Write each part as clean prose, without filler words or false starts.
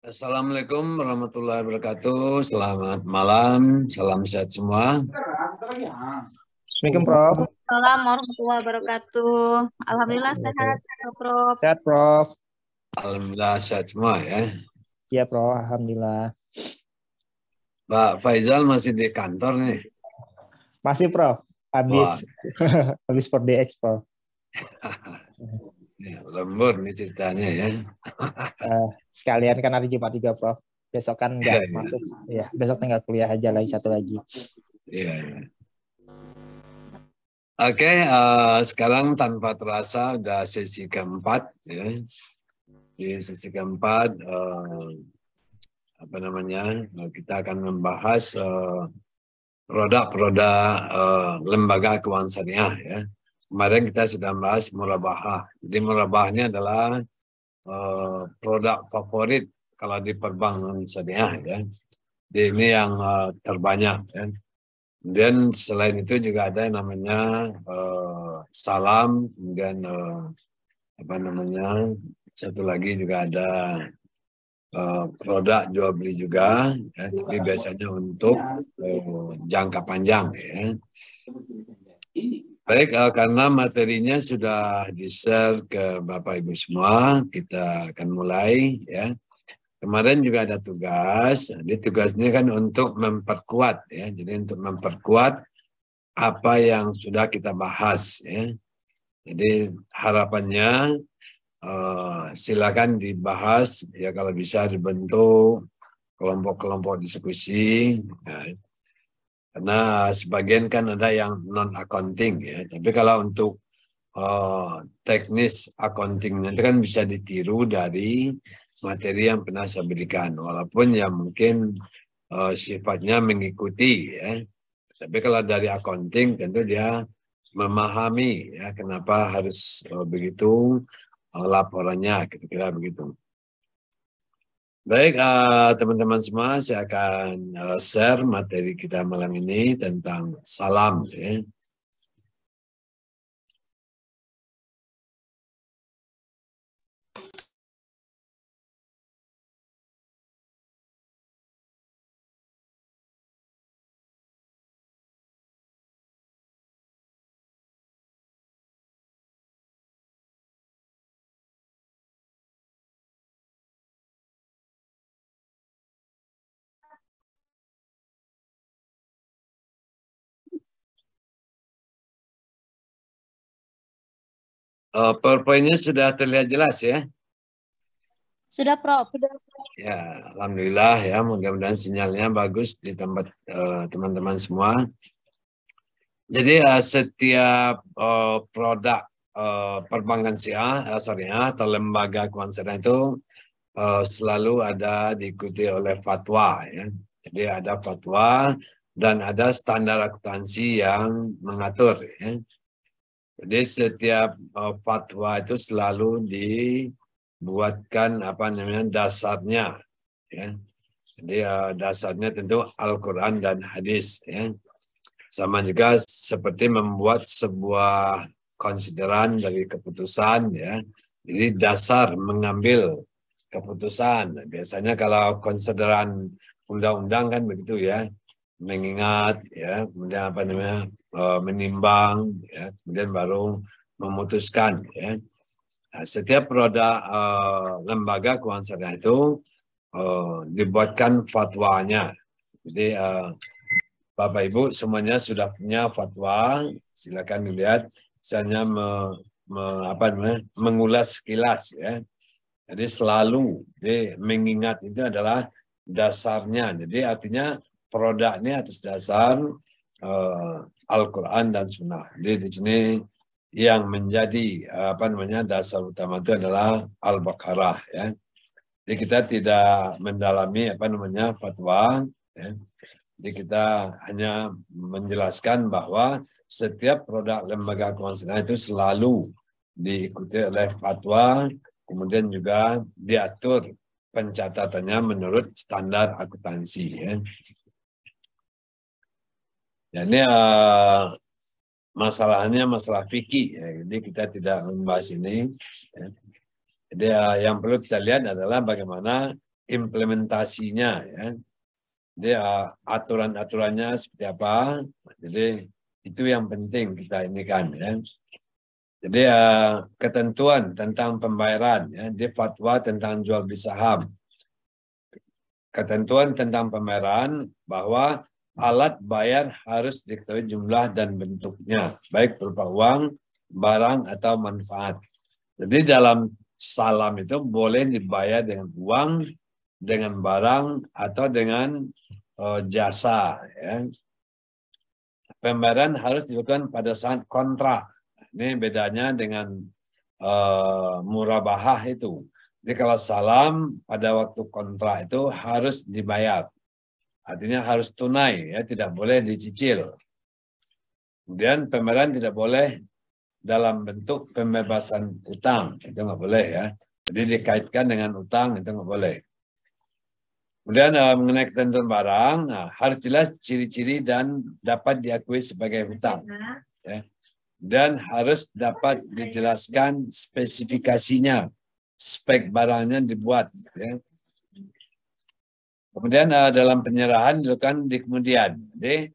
Assalamualaikum warahmatullahi wabarakatuh. Selamat malam, salam sehat semua. Assalamualaikum, Prof. Assalamualaikum warahmatullahi wabarakatuh. Alhamdulillah sehat, Prof. Sehat, Prof. Alhamdulillah sehat semua ya. Iya, Prof. Alhamdulillah. Pak Faizal masih di kantor nih? Masih, Prof. Habis for DX, Prof. Ya, lembur nih ceritanya ya. Sekalian kan hari Jumat juga, Prof. Besok kan nggak masuk. Ya, besok tinggal kuliah aja lagi satu lagi. Iya. Oke, sekarang tanpa terasa udah sesi keempat ya. Di sesi keempat kita akan membahas produk-produk lembaga keuangan syariah ya. Kemarin kita sudah bahas murabahah. Jadi murabahah ini adalah produk favorit kalau di perbankan syariah ya. Jadi ini yang terbanyak ya. Kemudian selain itu juga ada yang namanya salam, kemudian satu lagi juga ada produk jual beli juga, ya, tapi biasanya untuk jangka panjang ya. Baik, karena materinya sudah di-share ke Bapak Ibu semua, kita akan mulai ya. Kemarin juga ada tugas, jadi tugasnya kan untuk memperkuat ya. Jadi untuk memperkuat apa yang sudah kita bahas ya. Jadi harapannya silakan dibahas ya, kalau bisa dibentuk kelompok-kelompok diskusi ya. Karena sebagian kan ada yang non accounting ya, tapi kalau untuk teknis accounting itu kan bisa ditiru dari materi yang pernah saya berikan, walaupun ya mungkin sifatnya mengikuti ya. Tapi kalau dari accounting tentu dia memahami ya kenapa harus begitu laporannya, kira-kira begitu. Baik, teman-teman semua, saya akan share materi kita malam ini tentang salam ya. PowerPoint-nya sudah terlihat jelas ya? Sudah, Prof. Ya, alhamdulillah ya, mudah-mudahan sinyalnya bagus di tempat teman-teman semua. Jadi setiap produk perbankan syariah atau lembaga keuangan syariah itu selalu ada diikuti oleh fatwa ya. Jadi ada fatwa dan ada standar akuntansi yang mengatur ya. Jadi setiap fatwa itu selalu dibuatkan dasarnya ya. Jadi dasarnya tentu Al-Quran dan hadis ya. Sama juga seperti membuat sebuah konsideran dari keputusan ya. Jadi dasar mengambil keputusan. Biasanya kalau konsideran undang-undang kan begitu ya. Mengingat ya, kemudian menimbang ya, kemudian baru memutuskan ya. Nah, setiap produk lembaga keuangan syariah itu dibuatkan fatwanya. Jadi Bapak Ibu semuanya sudah punya fatwa, silakan dilihat. Saya hanya mengulas sekilas ya. Jadi selalu mengingat itu adalah dasarnya. Jadi artinya produk ini atas dasar Al-Quran dan Sunnah. Jadi di sini yang menjadi dasar utama itu adalah Al-Baqarah ya. Jadi kita tidak mendalami fatwa ya. Jadi kita hanya menjelaskan bahwa setiap produk lembaga keuangan syariah itu selalu diikuti oleh fatwa, kemudian juga diatur pencatatannya menurut standar akuntansi ya. Ini masalahnya masalah fikih ya. Jadi kita tidak membahas ini ya. Jadi yang perlu kita lihat adalah bagaimana implementasinya ya. Jadi aturan-aturannya seperti apa. Jadi itu yang penting kita ini kan ya. Jadi ketentuan tentang pembayaran ya, dia fatwa tentang jual beli saham. Ketentuan tentang pembayaran bahwa alat bayar harus diketahui jumlah dan bentuknya, baik berupa uang, barang atau manfaat. Jadi dalam salam itu boleh dibayar dengan uang, dengan barang atau dengan jasa ya. Pembayaran harus dilakukan pada saat kontrak. Ini bedanya dengan murabahah itu. Jadi kalau salam pada waktu kontrak itu harus dibayar. Artinya harus tunai, ya, tidak boleh dicicil. Kemudian pembayaran tidak boleh dalam bentuk pembebasan utang, itu nggak boleh ya. Jadi dikaitkan dengan utang itu nggak boleh. Kemudian mengenai ketentuan barang, harus jelas ciri-ciri dan dapat diakui sebagai hutang. Ya. Dan harus dapat dijelaskan spesifikasinya, spek barangnya dibuat. Ya. Kemudian dalam penyerahan dilakukan di kemudian. Jadi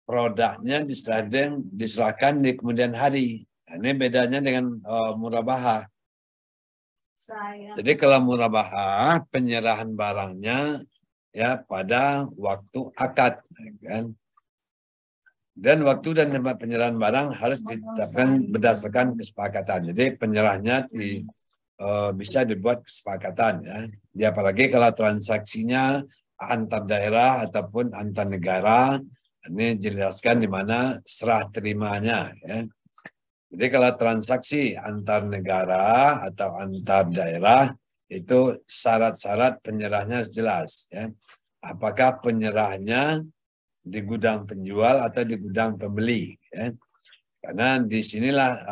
produknya diserahkan di kemudian hari. Ini bedanya dengan murabahah. Jadi kalau murabahah, penyerahan barangnya ya pada waktu akad. Kan? Dan waktu dan tempat penyerahan barang harus ditetapkan berdasarkan kesepakatan. Jadi penyerahnya bisa dibuat kesepakatan. Ya, apalagi kalau transaksinya antar daerah ataupun antar negara, ini jelaskan di mana serah terimanya. Ya. Jadi kalau transaksi antar negara atau antar daerah, itu syarat-syarat penyerahnya jelas. Ya. Apakah penyerahnya di gudang penjual atau di gudang pembeli. Ya. Karena di sinilah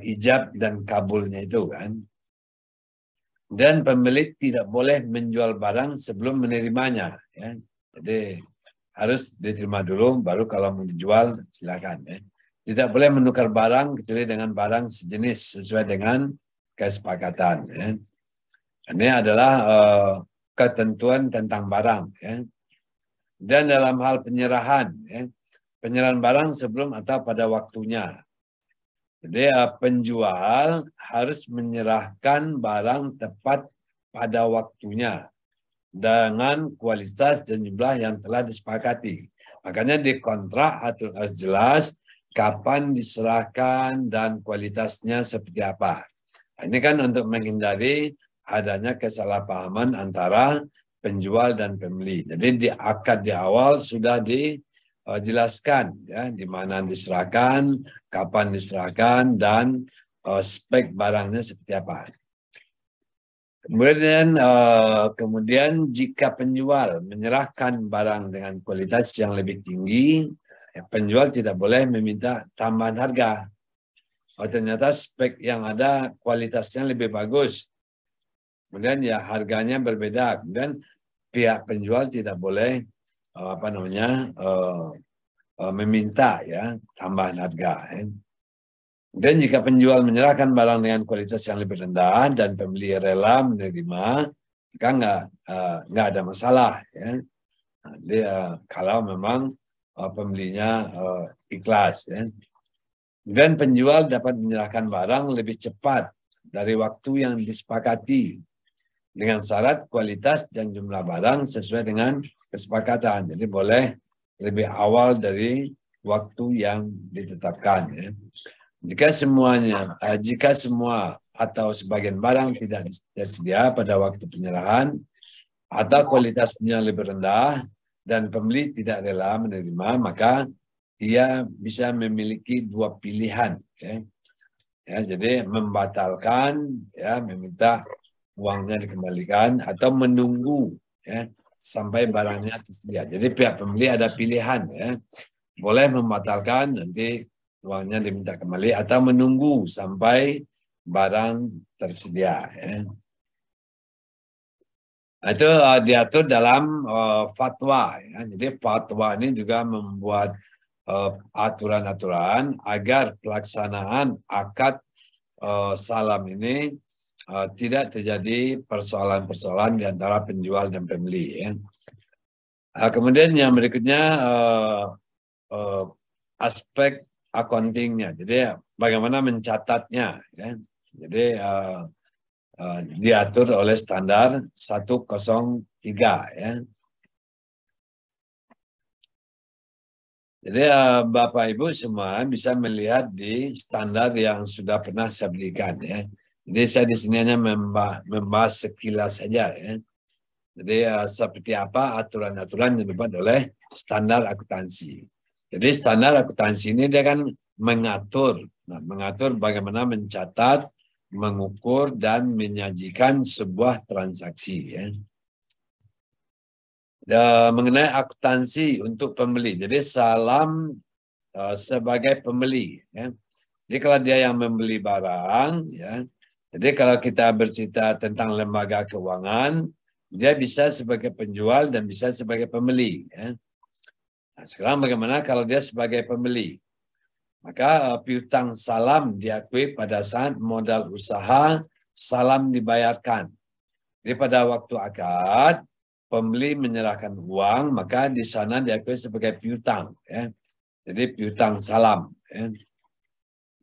ijab dan kabulnya itu kan. Dan pemilik tidak boleh menjual barang sebelum menerimanya. Ya. Jadi harus diterima dulu, baru kalau mau dijual silakan. Ya. Tidak boleh menukar barang kecuali dengan barang sejenis sesuai dengan kesepakatan. Ya. Ini adalah ketentuan tentang barang. Ya. Dan dalam hal penyerahan, ya, penyerahan barang sebelum atau pada waktunya. Jadi penjual harus menyerahkan barang tepat pada waktunya dengan kualitas dan jumlah yang telah disepakati. Makanya di kontrak harus jelas kapan diserahkan dan kualitasnya seperti apa. Ini kan untuk menghindari adanya kesalahpahaman antara penjual dan pembeli. Jadi di akad di awal sudah dijelaskan ya di mana diserahkan, kapan diserahkan dan spek barangnya seperti apa. Kemudian jika penjual menyerahkan barang dengan kualitas yang lebih tinggi, penjual tidak boleh meminta tambahan harga. Ternyata spek yang ada kualitasnya lebih bagus. Kemudian ya harganya berbeda. Kemudian pihak penjual tidak boleh meminta ya tambahan harga. Dan jika penjual menyerahkan barang dengan kualitas yang lebih rendah dan pembeli rela menerima, maka nggak ada masalah. Ya. Jadi kalau memang pembelinya ikhlas. Ya. Dan penjual dapat menyerahkan barang lebih cepat dari waktu yang disepakati dengan syarat kualitas dan jumlah barang sesuai dengan kesepakatan. Jadi boleh lebih awal dari waktu yang ditetapkan. Ya. Jika semua atau sebagian barang tidak tersedia pada waktu penyerahan atau kualitasnya lebih rendah dan pembeli tidak rela menerima, maka ia bisa memiliki dua pilihan. Ya. Ya, jadi membatalkan, ya, meminta uangnya dikembalikan atau menunggu ya, sampai barangnya tersedia. Jadi pihak pembeli ada pilihan. Ya. Boleh membatalkan, nanti uangnya diminta kembali atau menunggu sampai barang tersedia. Ya. Itu diatur dalam fatwa. Ya. Jadi fatwa ini juga membuat aturan-aturan agar pelaksanaan akad salam ini tidak terjadi persoalan-persoalan di antara penjual dan pembeli. Ya. Kemudian yang berikutnya aspek accountingnya. Jadi bagaimana mencatatnya. Ya. Jadi diatur oleh standar 103. Ya. Jadi Bapak Ibu semua bisa melihat di standar yang sudah pernah saya berikan. Ya. Jadi saya di sini hanya membahas sekilas saja. Ya. Jadi seperti apa aturan-aturan yang dibuat oleh standar akuntansi. Jadi standar akuntansi ini dia kan mengatur bagaimana mencatat, mengukur dan menyajikan sebuah transaksi. Ya. Mengenai akuntansi untuk pembeli. Jadi salam sebagai pembeli. Ya. Jadi kalau dia yang membeli barang, ya. Jadi kalau kita bercerita tentang lembaga keuangan, dia bisa sebagai penjual dan bisa sebagai pembeli. Ya. Nah, sekarang bagaimana kalau dia sebagai pembeli? Maka piutang salam diakui pada saat modal usaha salam dibayarkan. Jadi pada waktu akad, pembeli menyerahkan uang, maka di sana diakui sebagai piutang. Ya. Jadi piutang salam. Ya.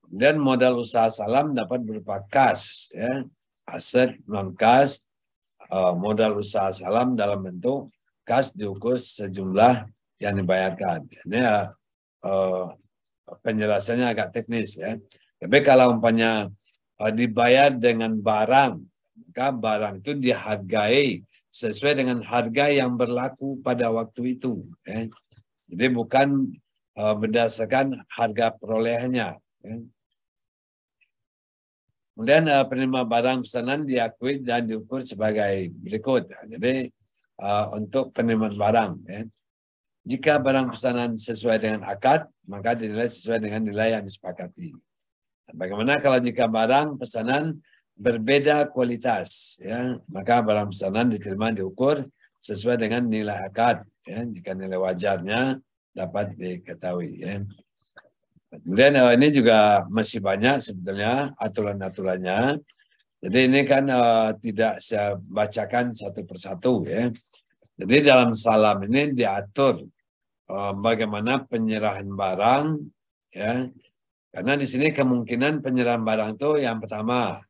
Dan modal usaha salam dapat berupa kas, ya, aset non-kas, modal usaha salam dalam bentuk kas diukur sejumlah yang dibayarkan. Ini penjelasannya agak teknis, ya. Tapi kalau umpamanya dibayar dengan barang, maka barang itu dihargai sesuai dengan harga yang berlaku pada waktu itu. Ya. Jadi bukan berdasarkan harga perolehannya. Ya. Kemudian penerima barang pesanan diakui dan diukur sebagai berikut. Jadi untuk penerimaan barang, ya. Jika barang pesanan sesuai dengan akad, maka dinilai sesuai dengan nilai yang disepakati. Bagaimana kalau jika barang pesanan berbeda kualitas, ya, maka barang pesanan diterima diukur sesuai dengan nilai akad. Ya, jika nilai wajarnya dapat diketahui. Ya. Kemudian ini juga masih banyak sebetulnya aturan-aturannya. Jadi ini kan tidak saya bacakan satu persatu, ya. Jadi dalam salam ini diatur bagaimana penyerahan barang, ya. Karena di sini kemungkinan penyerahan barang itu yang pertama,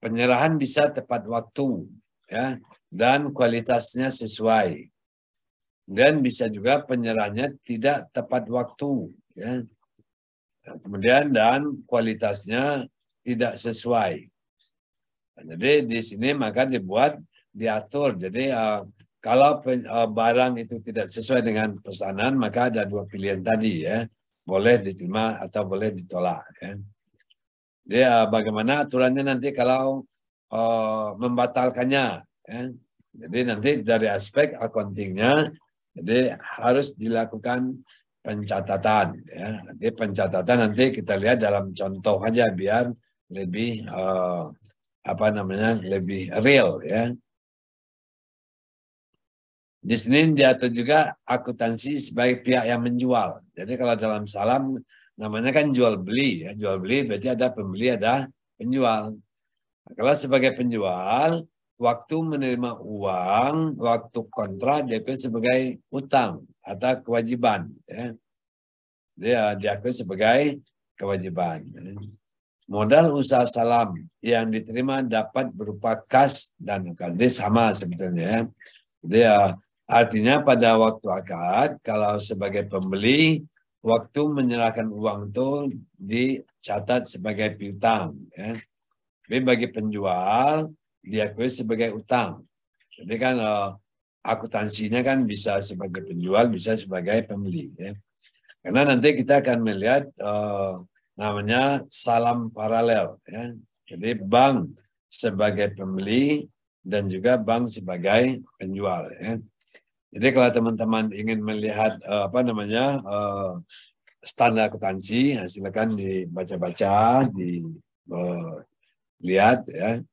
penyerahan bisa tepat waktu, ya, dan kualitasnya sesuai. Dan bisa juga penyerahannya tidak tepat waktu, ya. Kemudian dan kualitasnya tidak sesuai. Jadi di sini maka diatur. Jadi kalau barang itu tidak sesuai dengan pesanan, maka ada dua pilihan tadi, ya, boleh diterima atau boleh ditolak. Ya. Jadi bagaimana aturannya nanti kalau membatalkannya. Ya. Jadi nanti dari aspek accountingnya, jadi harus dilakukan pencatatan. Ya. Jadi pencatatan nanti kita lihat dalam contoh aja biar lebih lebih real, ya. Di sini diatur juga akuntansi sebagai pihak yang menjual. Jadi kalau dalam salam namanya kan jual beli, ya. Jual beli berarti ada pembeli, ada penjual. Nah, kalau sebagai penjual, waktu menerima uang, waktu kontrak diakui sebagai utang atau kewajiban, ya. Dia diakui sebagai kewajiban. Modal usaha salam yang diterima dapat berupa kas dan akad. Jadi sama sebetulnya, ya. Jadi artinya pada waktu akad, kalau sebagai pembeli, waktu menyerahkan uang itu dicatat sebagai piutang. Ya. Tapi bagi penjual, diakui sebagai utang. Jadi kan akuntansinya kan bisa sebagai penjual, bisa sebagai pembeli. Ya. Karena nanti kita akan melihat namanya salam paralel. Ya. Jadi bank sebagai pembeli dan juga bank sebagai penjual. Ya. Jadi kalau teman-teman ingin melihat standar akuntansi, silakan dibaca-baca, dilihat, ya.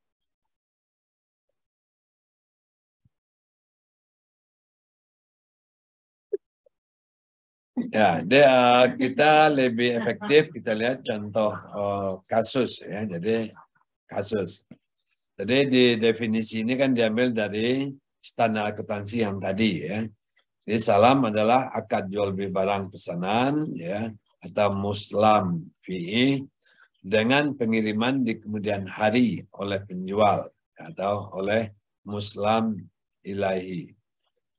Ya, kita lebih efektif kita lihat contoh kasus, ya. Jadi kasus. Jadi di definisi ini kan diambil dari standar akuntansi yang tadi ya. Jadi salam adalah akad jual beli barang pesanan ya atau muslam fi dengan pengiriman di kemudian hari oleh penjual atau oleh muslam ilahi.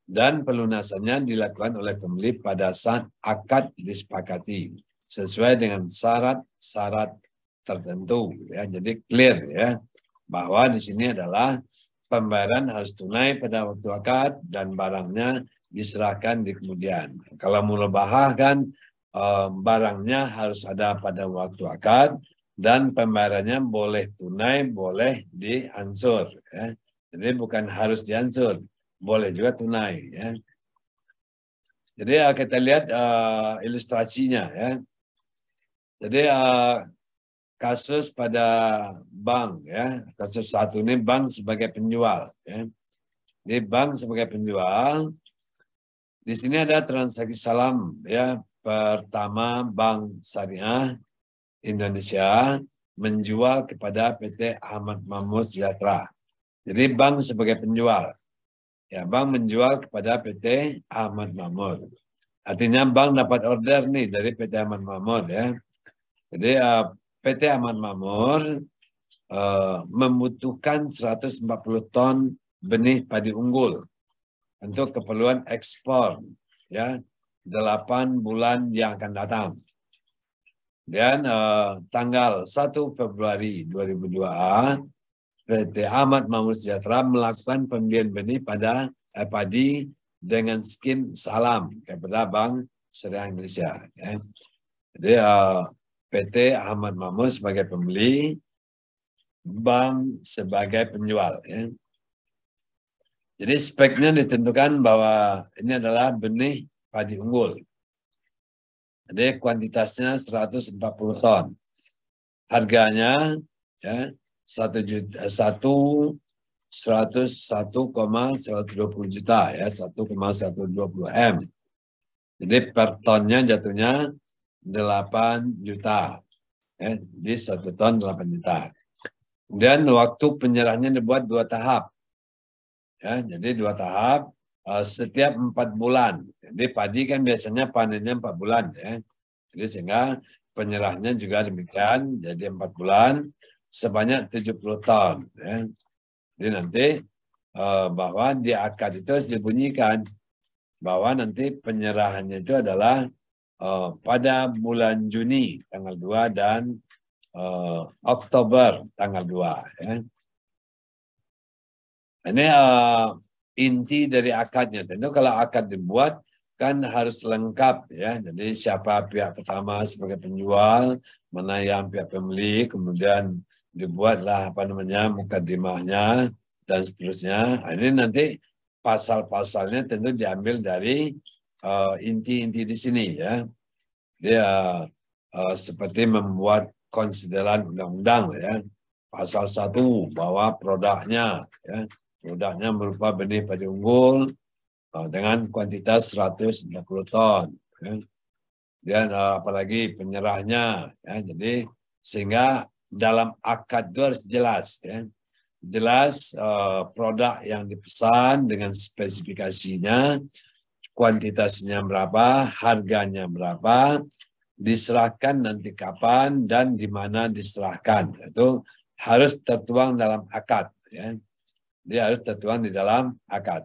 Dan pelunasannya dilakukan oleh pembeli pada saat akad disepakati sesuai dengan syarat-syarat tertentu ya. Jadi clear ya bahwa di sini adalah pembayaran harus tunai pada waktu akad dan barangnya diserahkan di kemudian. Kalau mulabahah kan barangnya harus ada pada waktu akad dan pembayarannya boleh tunai, boleh diansur ya. Jadi bukan harus diansur, boleh juga tunai ya. Jadi kita lihat ilustrasinya ya. Jadi kasus pada bank ya, kasus satu ini bank sebagai penjual ya. Di bank sebagai penjual, di sini ada transaksi salam ya. Pertama, Bank Syariah Indonesia menjual kepada PT Ahmad Makmur Sejahtera. Jadi bank sebagai penjual. Ya, bank menjual kepada PT Ahmad Makmur. Artinya bank dapat order nih dari PT Ahmad Makmur ya. Jadi PT Ahmad Makmur membutuhkan 140 ton benih padi unggul untuk keperluan ekspor ya 8 bulan yang akan datang. Dan tanggal 1 Februari 2002 PT Ahmad Makmur Sejahtera melakukan pembelian benih pada padi dengan skim salam kepada Bank Syariah Indonesia. Ya. Jadi PT Ahmad Makmur sebagai pembeli, bank sebagai penjual. Ya. Jadi speknya ditentukan bahwa ini adalah benih padi unggul. Jadi kuantitasnya 140 ton. Harganya ya 101,120 juta ya 1,120 M. Jadi per tonnya jatuhnya 8 juta. Ya, di 1 ton 8 juta. Dan waktu penyerahannya dibuat 2 tahap. Ya, jadi 2 tahap setiap 4 bulan. Jadi padi kan biasanya panennya 4 bulan ya. Jadi sehingga penyerahannya juga demikian. Jadi 4 bulan sebanyak 70 ton. Ya. Jadi nanti bahwa di akad itu harus dibunyikan bahwa nanti penyerahannya itu adalah pada bulan Juni tanggal 2 dan Oktober tanggal 2. Ya. Ini inti dari akadnya. Tentu kalau akad dibuat kan harus lengkap ya. Jadi siapa pihak pertama sebagai penjual, mana yang pihak pembeli, kemudian dibuatlah mukadimahnya dan seterusnya. Ini nanti pasal-pasalnya tentu diambil dari inti-inti di sini ya. Dia seperti membuat konsideran undang-undang ya. Pasal 1 bahwa produknya ya. Produknya berupa benih padi unggul dengan kuantitas 160 ton. Ya. Dan apalagi penyerahnya. Ya. Jadi sehingga dalam akad itu harus jelas. Ya. Jelas produk yang dipesan dengan spesifikasinya, kuantitasnya berapa, harganya berapa, diserahkan nanti kapan, dan di mana diserahkan. Itu harus tertuang dalam akad. Ya. Dia harus tertuang di dalam akad.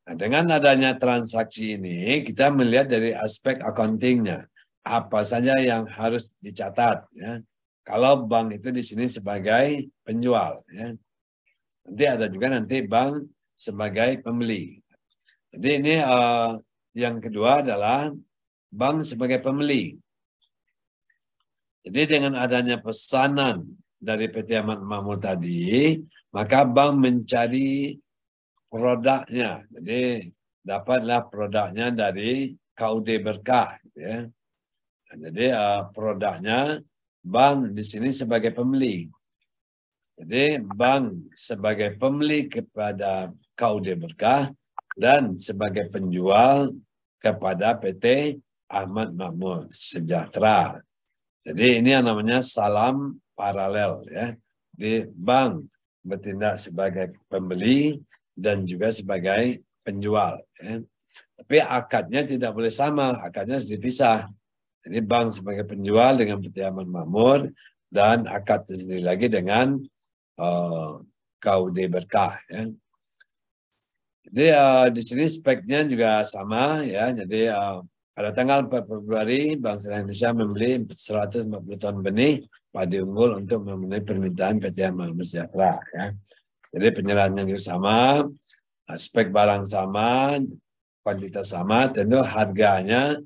Nah, dengan adanya transaksi ini, kita melihat dari aspek accountingnya. Apa saja yang harus dicatat. Ya. Kalau bank itu di sini sebagai penjual. Ya. Nanti ada juga nanti bank sebagai pembeli. Jadi ini yang kedua adalah bank sebagai pembeli. Jadi dengan adanya pesanan dari PT Ahmad Makmur tadi, maka bank mencari produknya. Jadi dapatlah produknya dari KUD Berkah. Ya. Jadi produknya bank di sini sebagai pembeli. Jadi bank sebagai pembeli kepada KUD Berkah dan sebagai penjual kepada PT Ahmad Makmur Sejahtera. Jadi ini yang namanya salam paralel ya. Di bank bertindak sebagai pembeli dan juga sebagai penjual. Ya. Tapi akadnya tidak boleh sama, akadnya harus dipisah. Jadi bank sebagai penjual dengan PT Aman Makmur dan akad sendiri lagi dengan KUD Berkah. Ya. Jadi di sini speknya juga sama ya. Jadi pada tanggal 4 Februari Bank Syariah Indonesia membeli 140 ton benih padi unggul untuk memenuhi permintaan PT Aman Sejahtera. Ya. Jadi penyerahannya juga sama, spek barang sama, kuantitas sama, tentu harganya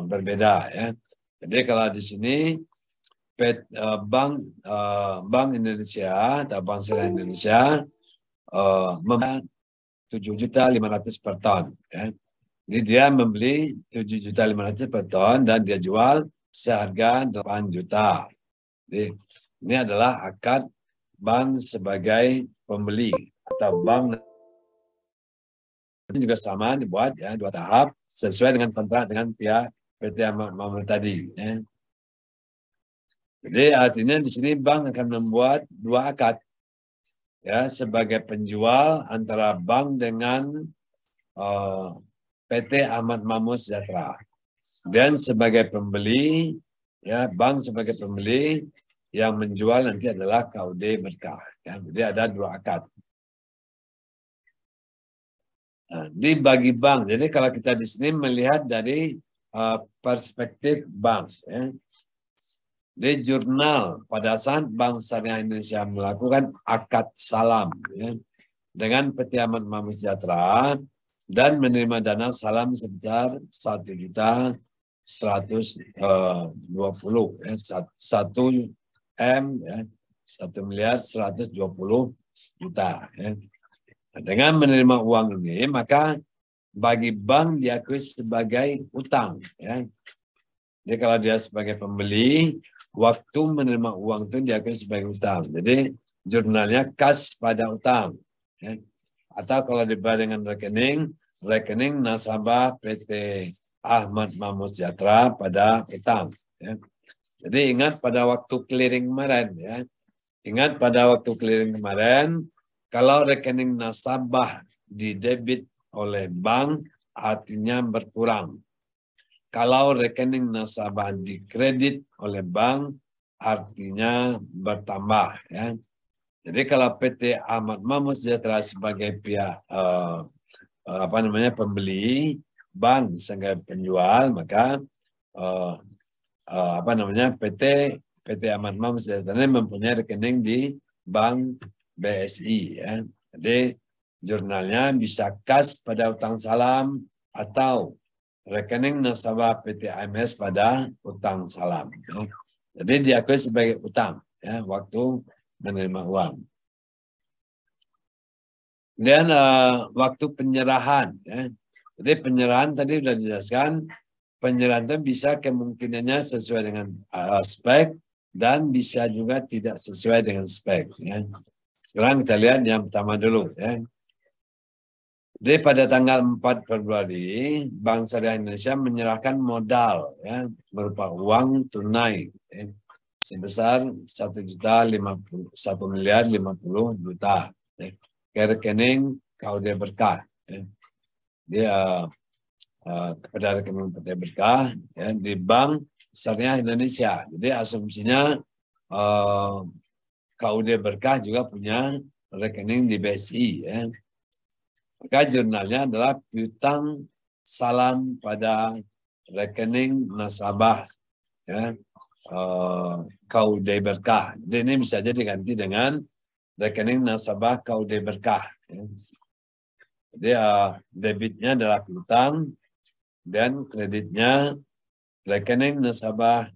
berbeda ya. Jadi kalau di sini Bank Indonesia atau Bank Syariah Indonesia membeli 7.500.000 per ton. Ya. Jadi dia membeli 7.500.000 per ton dan dia jual seharga 8 juta. Jadi ini adalah akad bank sebagai pembeli atau bank juga sama dibuat ya 2 tahap sesuai dengan kontrak dengan pihak PT Aman Makmur tadi. Ya. Jadi artinya di sini bank akan membuat 2 akad ya sebagai penjual antara bank dengan PT Ahmad Makmur Sejahtera dan sebagai pembeli ya bank sebagai pembeli yang menjual nanti adalah KUD Berkah ya. Jadi ada 2 akad. Nah, dibagi bank. Jadi kalau kita di sini melihat dari perspektif bank ya. Di jurnal pada saat Bank Syariah Indonesia melakukan akad salam ya, dengan PT Aman Makmur Sejahtera dan menerima dana salam sebesar 1.120 ya, 1 M ya, 1.120 juta ya. Dengan menerima uang ini maka bagi bank diakui sebagai utang ya. Jadi kalau dia sebagai pembeli, waktu menerima uang itu diakui sebagai utang. Jadi jurnalnya kas pada utang. Ya. Atau kalau dibayar dengan rekening nasabah PT Ahmad Makmur Sejahtera pada utang. Ya. Jadi ingat pada waktu clearing kemarin. Ya. Ingat pada waktu clearing kemarin, kalau rekening nasabah didebit oleh bank, artinya berkurang. Kalau rekening nasabah dikredit oleh bank, artinya bertambah. Ya. Jadi kalau PT Ahmad Makmur Sejahtera sebagai pihak pembeli, bank sebagai penjual, maka PT Ahmad Makmur Sejahtera mempunyai rekening di Bank BSI. Ya. Jadi jurnalnya bisa kas pada utang salam atau rekening nasabah PT AMS pada utang salam. Ya. Jadi diakui sebagai utang ya, waktu menerima uang. Dan waktu penyerahan. Ya. Jadi penyerahan tadi sudah dijelaskan, penyerahan itu bisa kemungkinannya sesuai dengan spek dan bisa juga tidak sesuai dengan spek. Ya. Sekarang kita lihat yang pertama dulu. Ya. Jadi pada tanggal 4 Februari, Bank Syariah Indonesia menyerahkan modal ya, berupa uang tunai ya, sebesar 1.050.000 ya, ke rekening KUD Berkah. Ya. Dia kepada rekening PT Berkah ya, di Bank Syariah Indonesia. Jadi asumsinya KUD Berkah juga punya rekening di BSI. Ya. Maka jurnalnya adalah piutang salam pada rekening nasabah ya, KUD Berkah. Jadi ini bisa jadi diganti dengan rekening nasabah KUD Berkah. Ya. Jadi debitnya adalah piutang dan kreditnya rekening nasabah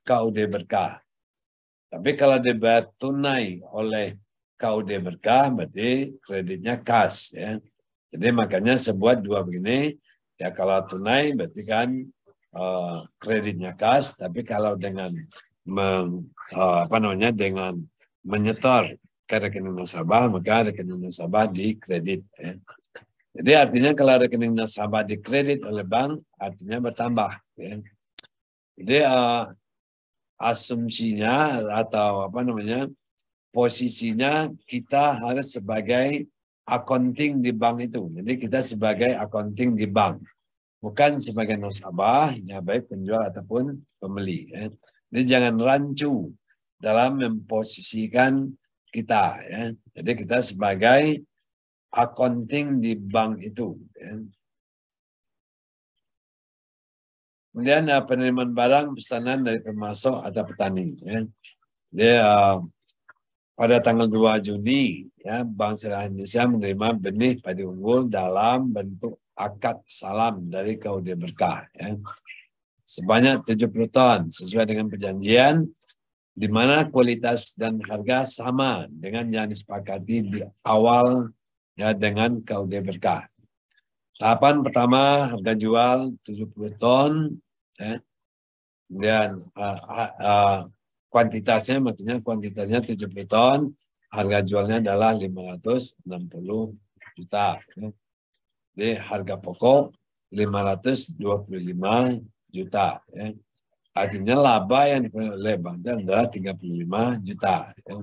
KUD Berkah. Tapi kalau dibayar tunai oleh KUD Berkah berarti kreditnya kas ya. Jadi makanya sebuat 2 begini ya, kalau tunai berarti kan kreditnya kas, tapi kalau dengan dengan menyetor ke rekening nasabah maka rekening nasabah dikredit ya. Jadi artinya kalau rekening nasabah dikredit oleh bank artinya bertambah ya. Jadi asumsinya atau apa namanya posisinya kita harus sebagai accounting di bank itu. Jadi kita sebagai accounting di bank, bukan sebagai nasabah, ya baik penjual ataupun pembeli. Ya. Jadi jangan rancu dalam memposisikan kita. Ya. Jadi kita sebagai accounting di bank itu. Ya. Kemudian penerimaan barang pesanan dari pemasok atau petani. Ya. Dia pada tanggal 2 Juni, ya, Bank Syariah Indonesia menerima benih padi unggul dalam bentuk akad salam dari KUD Berkah. Ya. Sebanyak 70 ton sesuai dengan perjanjian, di mana kualitas dan harga sama dengan yang disepakati di awal ya dengan KUD Berkah. Tahapan pertama harga jual 70 ton, ya. Kemudian kuantitasnya 70 ton, harga jualnya adalah 560 juta. Ya. Jadi harga pokok 525 juta. Ya. Artinya laba yang diperoleh oleh bank adalah 35 juta. Ya.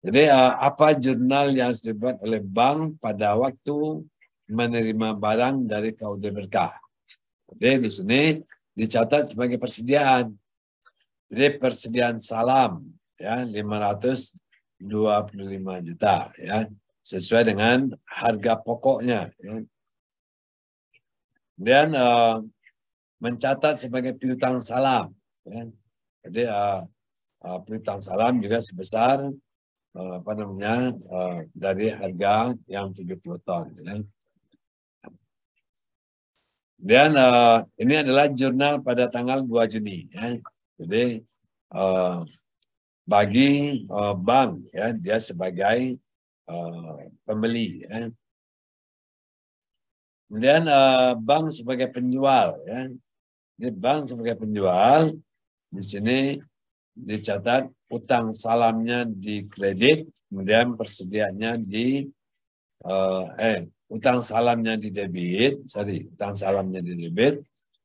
Jadi apa jurnal yang harus dibuat oleh bank pada waktu menerima barang dari KUD Berkah? Jadi di sini dicatat sebagai persediaan. Jadi persediaan salam ya 525 juta ya sesuai dengan harga pokoknya. Ya. Kemudian mencatat sebagai piutang salam. Ya. Jadi piutang salam juga sebesar dari harga yang 70 ton. Ya. Dan ini adalah jurnal pada tanggal 2 Juni. Ya. Jadi bagi bank, ya, dia sebagai pembeli. Ya. Kemudian bank sebagai penjual. Ya. Jadi bank sebagai penjual, di sini dicatat utang salamnya di kredit, kemudian persediaannya di utang salamnya di debit,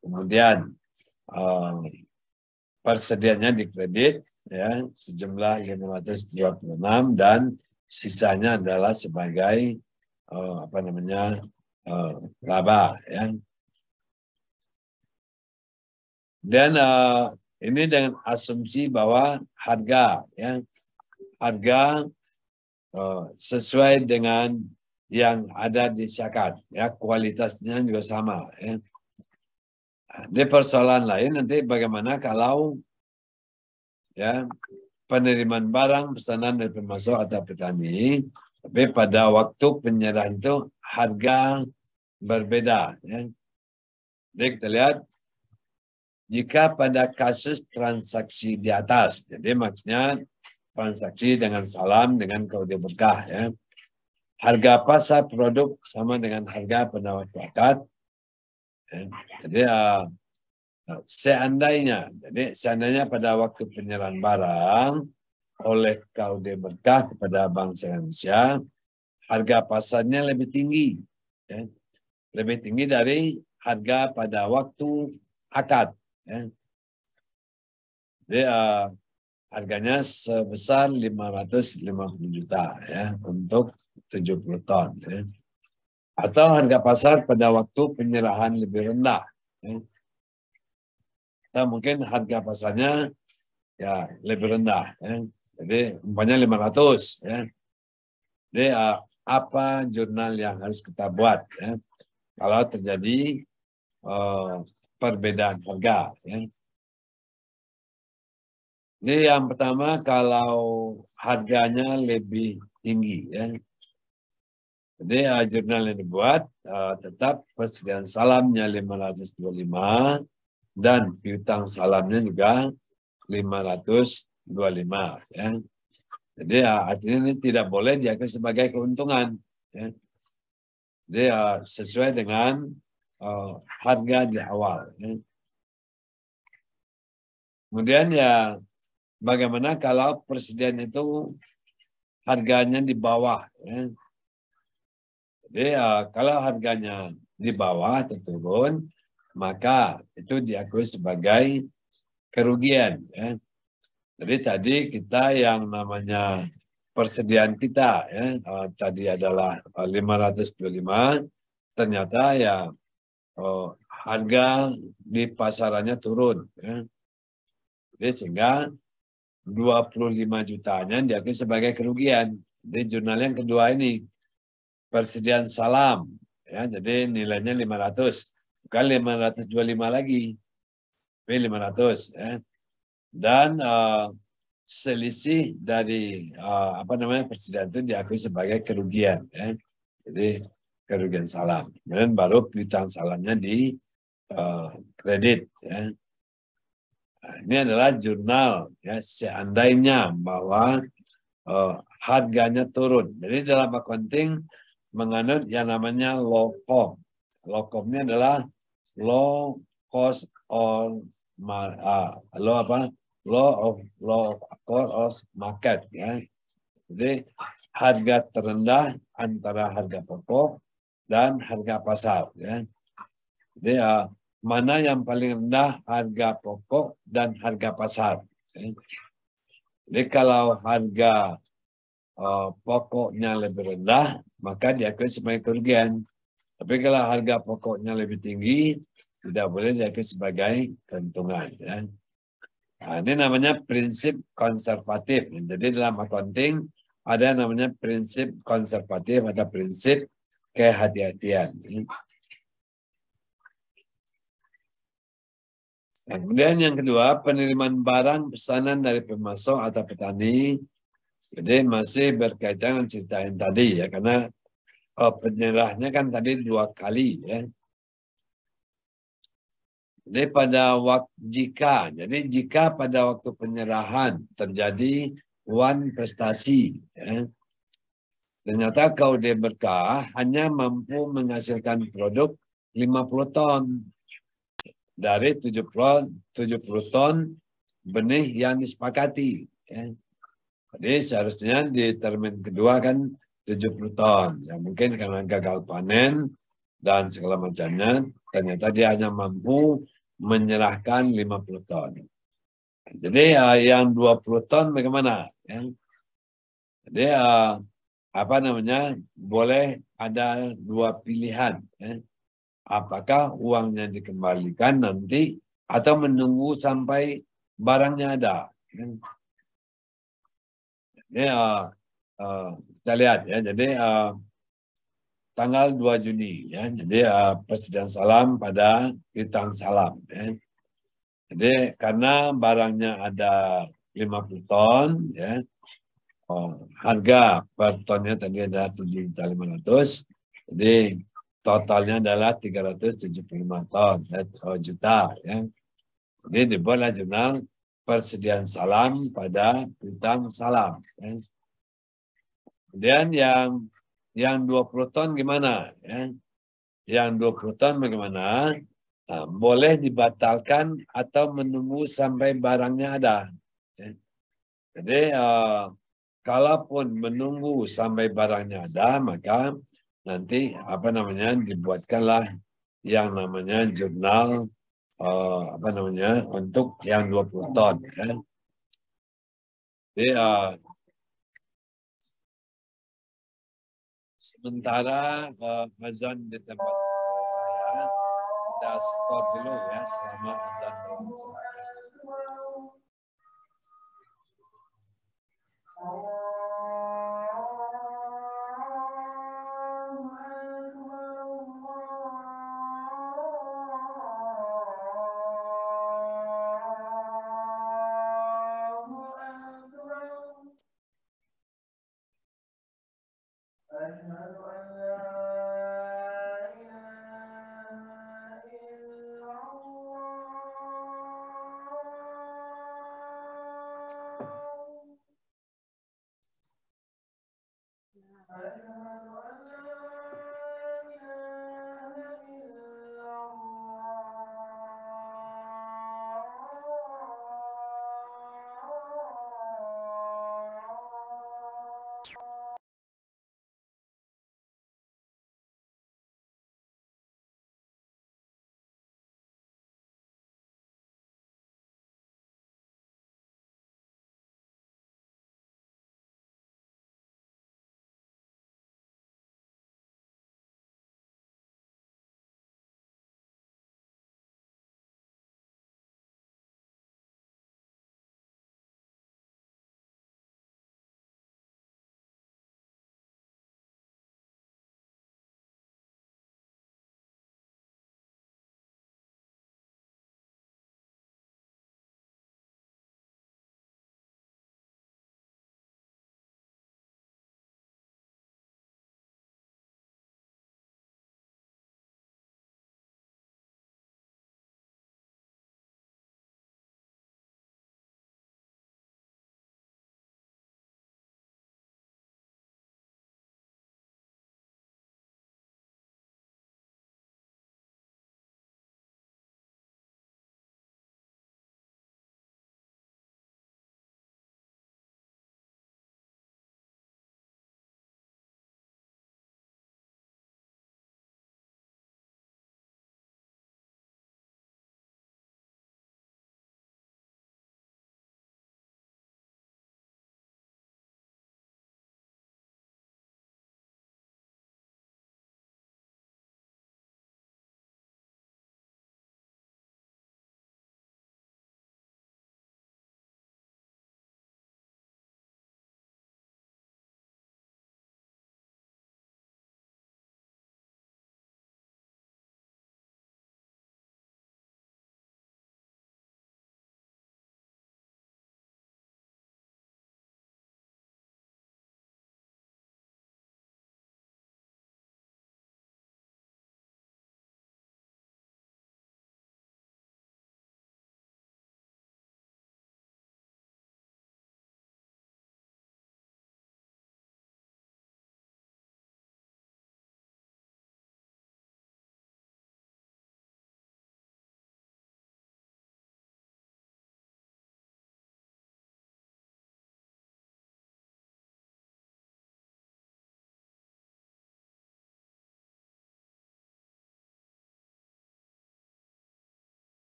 kemudian persediaannya di kredit ya sejumlah 526 dan sisanya adalah sebagai laba ya. Dan ini dengan asumsi bahwa harga sesuai dengan yang ada di syakat, ya kualitasnya juga sama. Ya. Di persoalan lain nanti bagaimana kalau ya penerimaan barang pesanan dari pemasok atau petani, tapi pada waktu penyerahan itu harga berbeda. Ya. Jadi kita lihat jika pada kasus transaksi di atas, jadi maksudnya transaksi dengan salam dengan KUD Berkah, ya. Harga pasar produk sama dengan harga pada waktu akad. Ya. Jadi seandainya pada waktu penyerahan barang oleh KUD Berkah kepada Bank Syariah Indonesia, harga pasarnya lebih tinggi, ya. Lebih tinggi dari harga pada waktu akad. Ya. Jadi harganya sebesar 550 juta ya untuk 70 ton. Ya. Atau harga pasar pada waktu penyerahan lebih rendah. Ya. Atau mungkin harga pasarnya ya lebih rendah. Ya. Jadi umpamanya 500. Ya. Jadi apa jurnal yang harus kita buat ya kalau terjadi perbedaan harga. Ya. Ini yang pertama kalau harganya lebih tinggi. Ya. Jadi jurnal yang dibuat tetap persediaan salamnya 525 dan piutang salamnya juga 525. Ya. Jadi artinya ini tidak boleh diakui sebagai keuntungan. Ya. Jadi sesuai dengan harga di awal. Ya. Kemudian ya bagaimana kalau persediaan itu harganya di bawah. Ya. Jadi kalau harganya di bawah atau turun, maka itu diakui sebagai kerugian. Ya. Jadi tadi kita yang namanya persediaan kita ya tadi adalah 525, ternyata ya harga di pasarannya turun. Ya. Jadi sehingga 25 jutanya diakui sebagai kerugian. Jadi jurnal yang kedua ini persediaan salam ya, jadi nilainya 500, bukan 525 lagi, tapi 500 ya. Dan selisih dari persediaan itu diakui sebagai kerugian ya. Jadi kerugian salam. Kemudian baru piutang salamnya di kredit ya. Nah, ini adalah jurnal ya, seandainya bahwa harganya turun. Jadi dalam accounting menganut yang namanya LOCOM. LOCOM-nya adalah low cost of law of market ya. Jadi harga terendah antara harga pokok dan harga pasar ya. Jadi mana yang paling rendah harga pokok dan harga pasar. Ya. Jadi kalau harga pokoknya lebih rendah, maka diakui sebagai kerugian. Tapi kalau harga pokoknya lebih tinggi, tidak boleh diakui sebagai keuntungan. Ya. Nah, ini namanya prinsip konservatif. Jadi dalam accounting ada namanya prinsip konservatif, ada prinsip kehati-hatian. Nah, kemudian yang kedua, penerimaan barang pesanan dari pemasok atau petani. Jadi masih berkaitan dengan cerita yang tadi ya, karena penyerahnya kan tadi 2 kali ya. Jadi jika pada waktu penyerahan terjadi wan prestasi, ya, ternyata KUD Berkah hanya mampu menghasilkan produk 50 ton dari 70 ton benih yang disepakati. Ya. Jadi seharusnya di termin kedua kan 70 ton. Ya, mungkin karena gagal panen dan segala macamnya, ternyata dia hanya mampu menyerahkan 50 ton. Jadi yang 20 ton bagaimana? Ya. Jadi boleh ada 2 pilihan. Ya. Apakah uangnya dikembalikan nanti atau menunggu sampai barangnya ada. Ya. Jadi kita lihat ya. Jadi tanggal 2 Juni ya. Jadi persediaan salam pada piutang salam ya. Jadi karena barangnya ada 50 ton ya. Harga per tonnya tadi adalah 7.500.000. Jadi totalnya adalah 375 ton juta ya. Jadi dibuatlah jurnal persediaan salam pada piutang salam. Ya. Kemudian yang 20 ton gimana? Ya. Yang 20 ton bagaimana? Nah, boleh dibatalkan atau menunggu sampai barangnya ada. Ya. Jadi kalaupun menunggu sampai barangnya ada, maka nanti dibuatkanlah yang namanya jurnal untuk yang 20 ton. Ya. Jadi sementara azan di tempat saya, kita stop dulu ya selama azan berlangsung.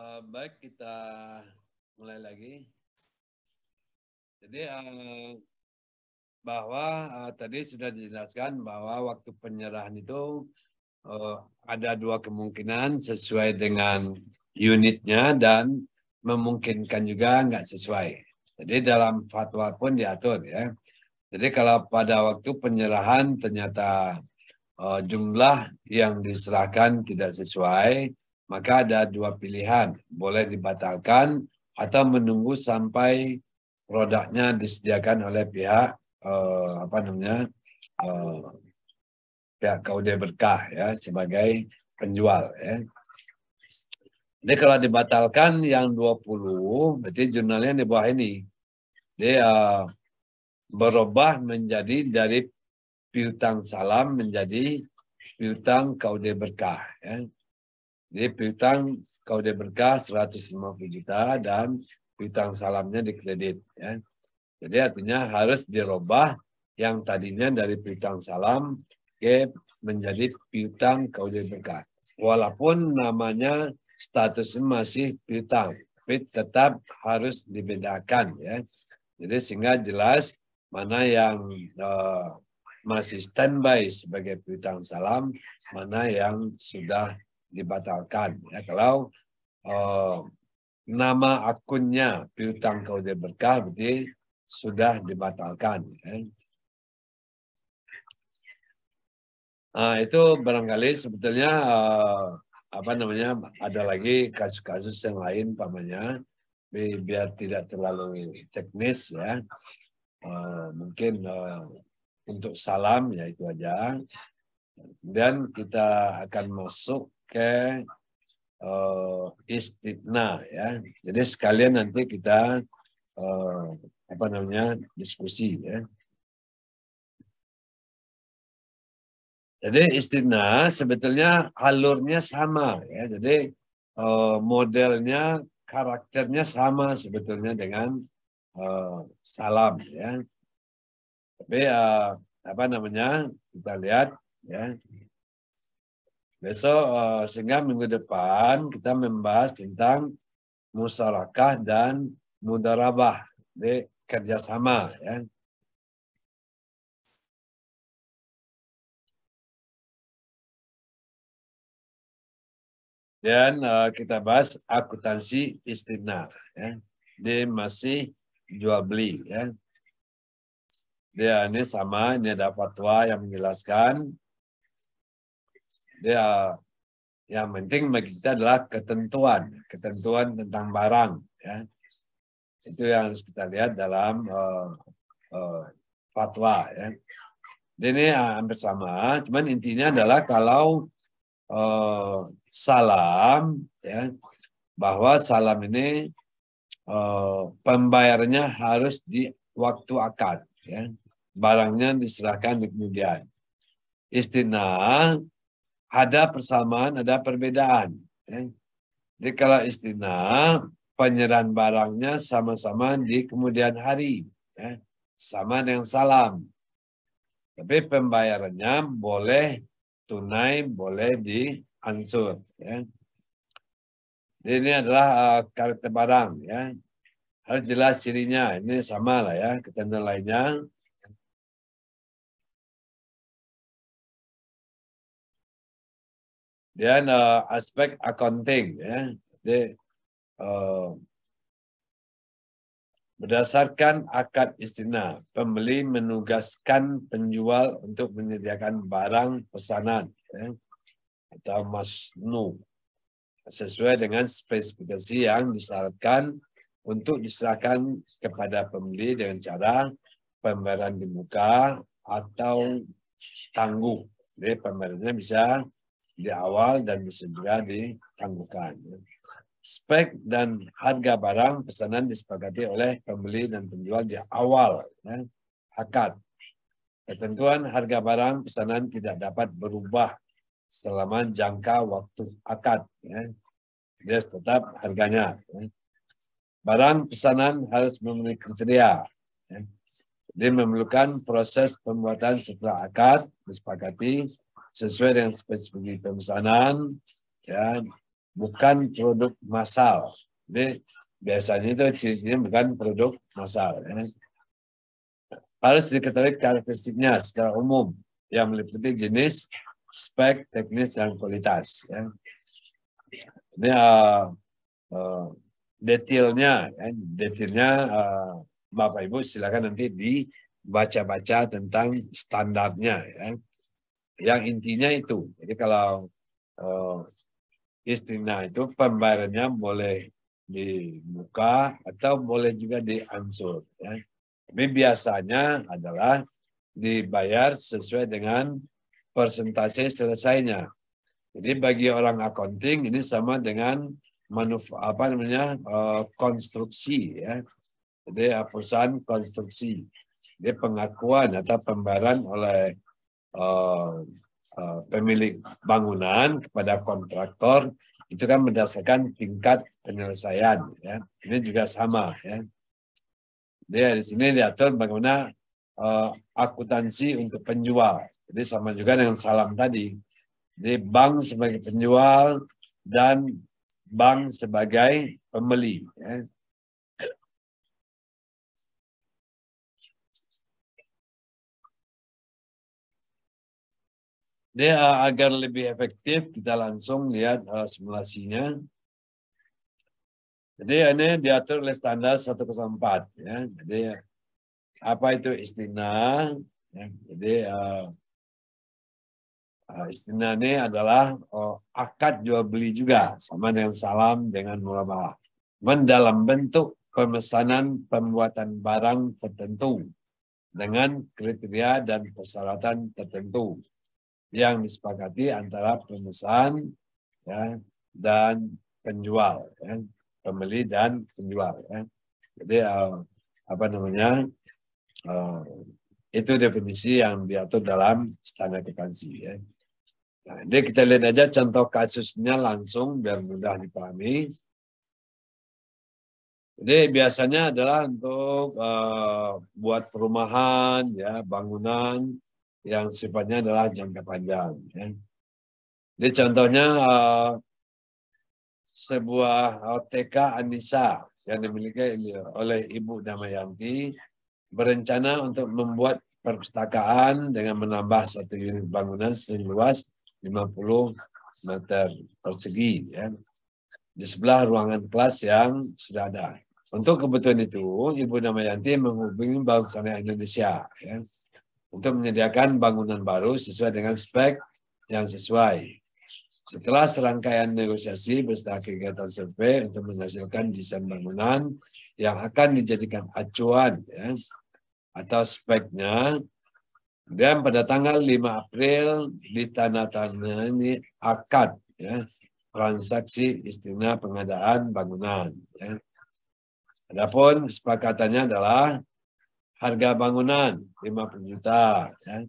Baik, kita mulai lagi. Jadi bahwa tadi sudah dijelaskan bahwa waktu penyerahan itu ada dua kemungkinan sesuai dengan unitnya dan memungkinkan juga nggak sesuai. Jadi dalam fatwa pun diatur ya. Jadi kalau pada waktu penyerahan ternyata jumlah yang diserahkan tidak sesuai, maka ada dua pilihan, boleh dibatalkan atau menunggu sampai produknya disediakan oleh pihak pihak KUD Berkah ya sebagai penjual ya. Jadi kalau dibatalkan yang 20, berarti jurnalnya di bawah ini. Dia berubah menjadi dari piutang salam menjadi piutang KUD Berkah ya. Jadi piutang KUD Berkah 150 juta dan piutang salamnya dikredit ya. Jadi artinya harus dirubah yang tadinya dari piutang salam ke menjadi piutang KUD Berkah. Walaupun namanya statusnya masih piutang, tapi tetap harus dibedakan ya. Jadi sehingga jelas mana yang masih standby sebagai piutang salam, mana yang sudah dibatalkan. Ya, kalau nama akunnya piutang KUD Berkah berarti sudah dibatalkan. Ya. Itu barangkali sebetulnya ada lagi kasus-kasus yang lain pamannya biar tidak terlalu teknis ya. Mungkin untuk salam ya itu aja. Dan kita akan masuk ke istitna ya. Jadi sekalian nanti kita diskusi ya. Jadi istitna sebetulnya alurnya sama ya. Jadi modelnya, karakternya sama sebetulnya dengan salam ya. Tapi kita lihat ya. Besok sehingga minggu depan kita membahas tentang musyarakah dan mudarabah, jadi kerjasama ya. Dan kita bahas akuntansi istitna ya. Dia masih jual beli ya. Dia ini sama, ini ada fatwa yang menjelaskan. Dia yang penting bagi kita adalah ketentuan tentang barang ya. Itu yang harus kita lihat dalam fatwa ya. Ini hampir sama, cuman intinya adalah kalau salam ya, bahwa salam ini pembayarannya harus di waktu akad ya. Barangnya diserahkan di kemudian. Istitna ada persamaan, ada perbedaan. Ya. Jadi kalau istitna penyerahan barangnya sama-sama di kemudian hari, ya. Sama dengan salam. Tapi pembayarannya boleh tunai, boleh diansur. Ya. Jadi ini adalah karakter barang. Ya. Harus jelas cirinya. Ini sama lah ya, ketentuan lainnya. Dan aspek accounting. Ya. Jadi, berdasarkan akad istitna, pembeli menugaskan penjual untuk menyediakan barang pesanan ya, atau masnu sesuai dengan spesifikasi yang disyaratkan untuk diserahkan kepada pembeli dengan cara pembayaran di muka atau tangguh. Jadi pembayarannya bisa di awal dan bisa juga ditangguhkan. Spek dan harga barang pesanan disepakati oleh pembeli dan penjual di awal ya, akad. Ketentuan harga barang pesanan tidak dapat berubah selama jangka waktu akad. Ya. Dia tetap harganya. Ya. Barang pesanan harus memenuhi kriteria. Ya. Dia memerlukan proses pembuatan setelah akad disepakati sesuai dengan spesifikasi pemesanan. Ya. bukan produk massal. Jadi biasanya itu cirinya bukan produk massal. Ya. Harus diketahui karakteristiknya secara umum yang meliputi jenis, spek, teknis, dan kualitas. Ya. Ini detailnya, Bapak Ibu silakan nanti dibaca-baca tentang standarnya. Ya. Yang intinya itu. Jadi kalau istimna itu pembayarannya boleh dibuka atau boleh juga diansur. Ya. Tapi biasanya adalah dibayar sesuai dengan persentase selesainya. Jadi bagi orang accounting ini sama dengan konstruksi, ya. Jadi perusahaan konstruksi. Jadi pengakuan atau pembayaran oleh pemilik bangunan kepada kontraktor itu kan berdasarkan tingkat penyelesaian. Ya. Ini juga sama. Ya. Jadi di sini diatur bagaimana akuntansi untuk penjual. Jadi sama juga dengan salam tadi. Jadi bank sebagai penjual dan bank sebagai pembeli. Ya. Jadi agar lebih efektif kita langsung lihat simulasinya. Jadi ini diatur oleh standar 104. Ya. Jadi apa itu istimna? Ya. Jadi istimna ini adalah akad jual beli juga sama dengan salam dengan murabalah. Dalam bentuk pemesanan pembuatan barang tertentu dengan kriteria dan persyaratan tertentu yang disepakati antara pemesan, ya, dan penjual, ya. Pembeli dan penjual. Ya. Jadi itu definisi yang diatur dalam standar akuntansi. Ya. Nah, jadi kita lihat aja contoh kasusnya langsung biar mudah dipahami. Jadi biasanya adalah untuk buat perumahan, ya, bangunan yang sifatnya adalah jangka panjang. Ya. Jadi contohnya sebuah TK Anissa yang dimiliki oleh Ibu Damayanti berencana untuk membuat perpustakaan dengan menambah satu unit bangunan seluas 50 meter persegi, ya, di sebelah ruangan kelas yang sudah ada. Untuk kebutuhan itu, Ibu Damayanti menghubungi Bank Syariah Indonesia, ya, untuk menyediakan bangunan baru sesuai dengan spek yang sesuai. Setelah serangkaian negosiasi beserta kegiatan survei untuk menghasilkan desain bangunan yang akan dijadikan acuan, ya, atau speknya, dan pada tanggal 5 April ditandatangani akad, ya, transaksi istimna pengadaan bangunan. Ya. Adapun kesepakatannya adalah harga bangunan 50 juta, ya,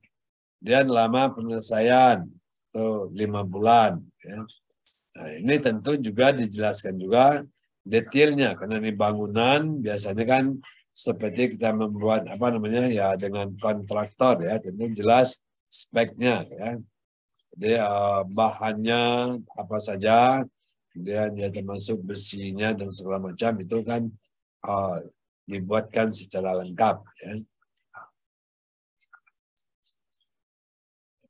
dan lama penyelesaian itu 5 bulan. Ya. Nah, ini tentu juga dijelaskan juga detailnya karena ini bangunan biasanya kan seperti kita membuat ya dengan kontraktor, ya, tentu jelas speknya, ya. Jadi bahannya apa saja, kemudian ya termasuk besinya dan segala macam itu kan dibuatkan secara lengkap. Ya.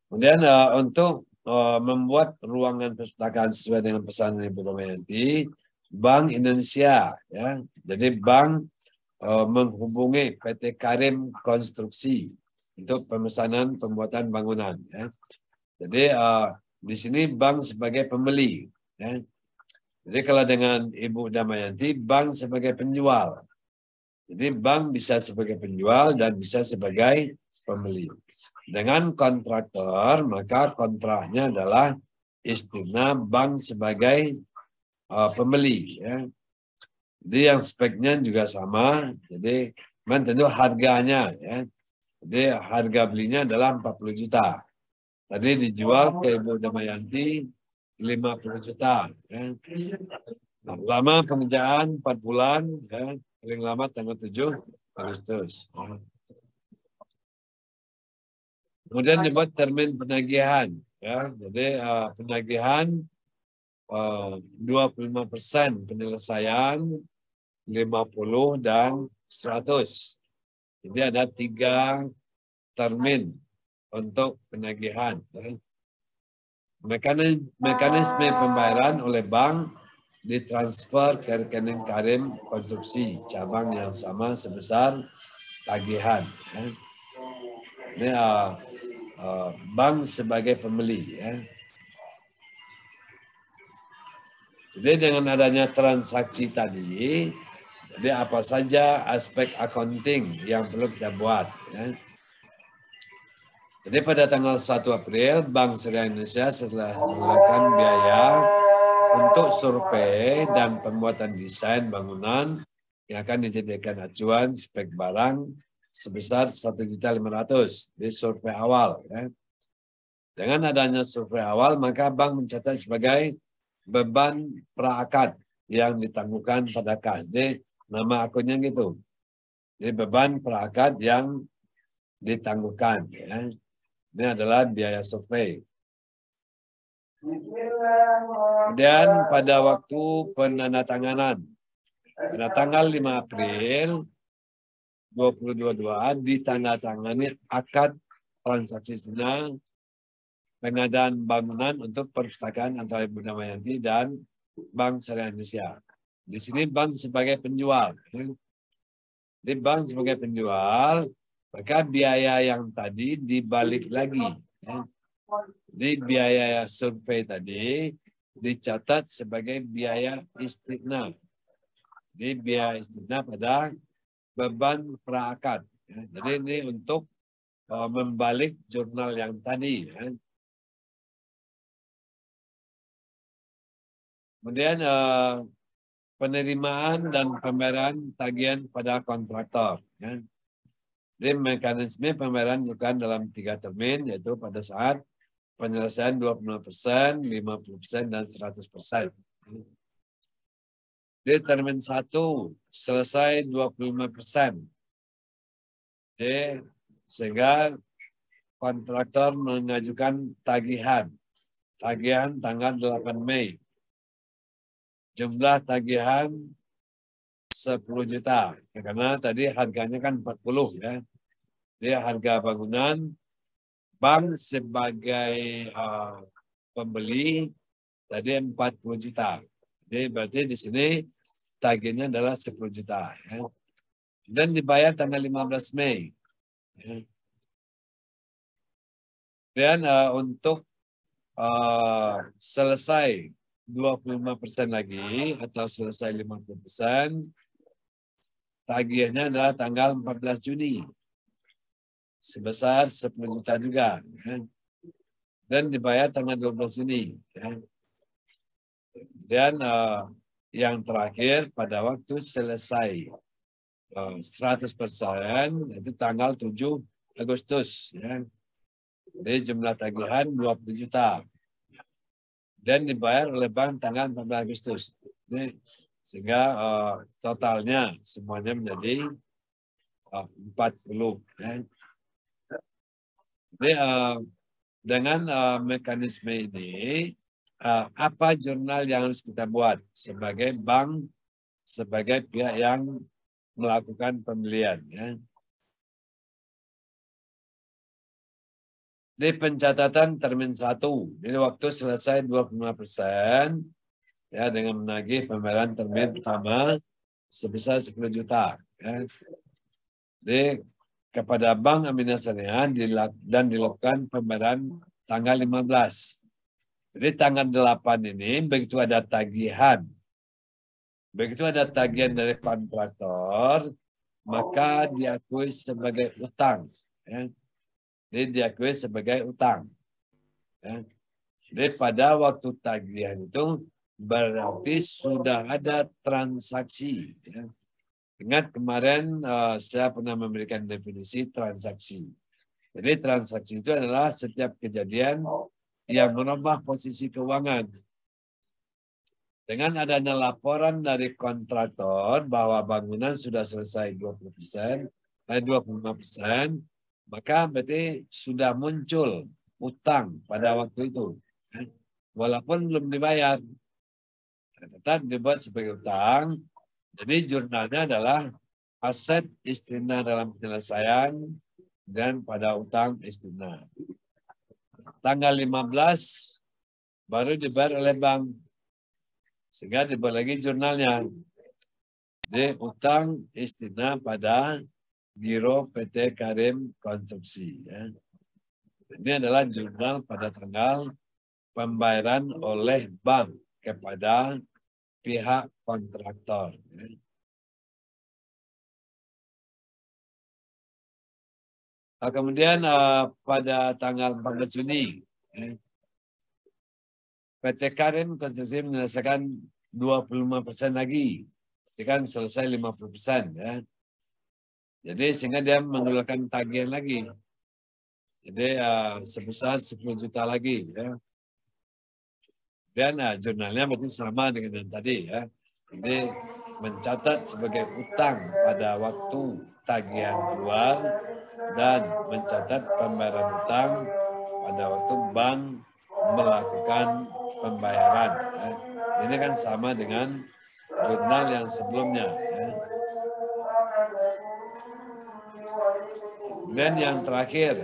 Kemudian untuk membuat ruangan perpustakaan sesuai dengan pesanan Ibu Damayanti, Bank Indonesia, ya, jadi bank menghubungi PT Karim Konstruksi untuk pemesanan pembuatan bangunan. Ya. Jadi di sini bank sebagai pembeli. Ya. Jadi kalau dengan Ibu Damayanti, bank sebagai penjual. Jadi bank bisa sebagai penjual dan bisa sebagai pembeli. Dengan kontraktor, maka kontraknya adalah istimna bank sebagai pembeli. Ya. Jadi yang speknya juga sama. Jadi tentu harganya, ya. Jadi harga belinya adalah 40 juta. Tadi dijual ke Ibu Damayanti 50 juta. Ya. Nah, lama pengerjaan 4 bulan, ya. Paling lama tanggal 7 Agustus. Ya. Kemudian dibuat termin penagihan. Ya. Jadi penagihan 25% penyelesaian, 50 dan 100. Jadi ada 3 termin untuk penagihan. Mekanisme pembayaran oleh bank ditransfer ke rekening Karim Konstruksi cabang yang sama sebesar tagihan. Ini bank sebagai pembeli. Jadi dengan adanya transaksi tadi, jadi apa saja aspek accounting yang perlu kita buat. Jadi pada tanggal 1 April, Bank Syariah Indonesia setelah mengeluarkan biaya untuk survei dan pembuatan desain bangunan yang akan dijadikan acuan spek barang sebesar 1.500.000 di survei awal. Dengan adanya survei awal, maka bank mencatat sebagai beban praakad yang ditangguhkan pada kas. Jadi nama akunnya gitu. Jadi beban praakad yang ditangguhkan. Ini adalah biaya survei. Kemudian pada waktu penandatanganan, pada tanggal 5 April 2022 ditandatangani akad transaksi tunai pengadaan bangunan untuk perpustakaan antara Ibu Damayanti dan Bank Syariah Indonesia. Di sini bank sebagai penjual. Di bank sebagai penjual, maka biaya yang tadi dibalik lagi. Di biaya survei tadi dicatat sebagai biaya istiqna. Di biaya istiqna pada beban praakad. Jadi ini untuk membalik jurnal yang tadi. Kemudian penerimaan dan pembayaran tagihan pada kontraktor. Jadi mekanisme pembayaran bukan dalam 3 termin, yaitu pada saat penyelesaian 25%, 50% dan 100%. Di termin 1 selesai 25%. Jadi, sehingga kontraktor mengajukan tagihan tanggal 8 Mei. Jumlah tagihan 10 juta. Karena tadi harganya kan 40 ya. Jadi harga bangunan bank sebagai pembeli tadi 40 juta. Jadi berarti di sini tagihnya adalah 10 juta. Ya. Dan dibayar tanggal 15 Mei. Ya. Dan untuk selesai 25% lagi atau selesai 50%, tagihnya adalah tanggal 14 Juni. Sebesar 10 juta juga. Ya. Dan dibayar tanggal 12 Juni. Ya. Dan yang terakhir pada waktu selesai 100% itu tanggal 7 Agustus. Ya. Jadi jumlah tagihan 20 juta. Dan dibayar oleh bank tanggal 14 Agustus. Jadi, sehingga totalnya semuanya menjadi 40. Ya. Jadi dengan mekanisme ini, apa jurnal yang harus kita buat sebagai bank, sebagai pihak yang melakukan pembelian. Ya. Di pencatatan termin 1, jadi waktu selesai 25%, ya, dengan menagih pembayaran termin pertama sebesar 10 juta. Ya. Jadi kepada Bank Aminah Syariah dan dilakukan pembayaran tanggal 15. Jadi tanggal 8 ini begitu ada tagihan dari kontraktor, maka diakui sebagai utang. Ya. Jadi diakui sebagai utang. Ya. Jadi pada waktu tagihan itu berarti sudah ada transaksi. Ya. Ingat kemarin saya pernah memberikan definisi transaksi. Jadi transaksi itu adalah setiap kejadian yang merubah posisi keuangan. Dengan adanya laporan dari kontraktor bahwa bangunan sudah selesai 25%, maka berarti sudah muncul utang pada waktu itu. Walaupun belum dibayar. tetap dibuat sebagai utang. Jadi jurnalnya adalah aset istimna dalam penyelesaian dan pada utang istimna. Tanggal 15 baru dibayar oleh bank. Sehingga dibuat lagi jurnalnya. Jadi utang istimna pada Giro PT Karim Konstruksi. Ya. Ini adalah jurnal pada tanggal pembayaran oleh bank kepada pihak kontraktor. Ya. Kemudian pada tanggal 14 Juni, ya, PT Karim Konstruksi menyelesaikan 25% lagi. Jadi kan selesai 50%. Ya. Jadi sehingga dia mengeluarkan tagihan lagi. Jadi sebesar 10 juta lagi. Ya. Dan jurnalnya berarti sama dengan yang tadi. Ya. Jadi mencatat sebagai utang pada waktu tagihan keluar dan mencatat pembayaran utang pada waktu bank melakukan pembayaran. Ya. Ini kan sama dengan jurnal yang sebelumnya. Ya. Dan yang terakhir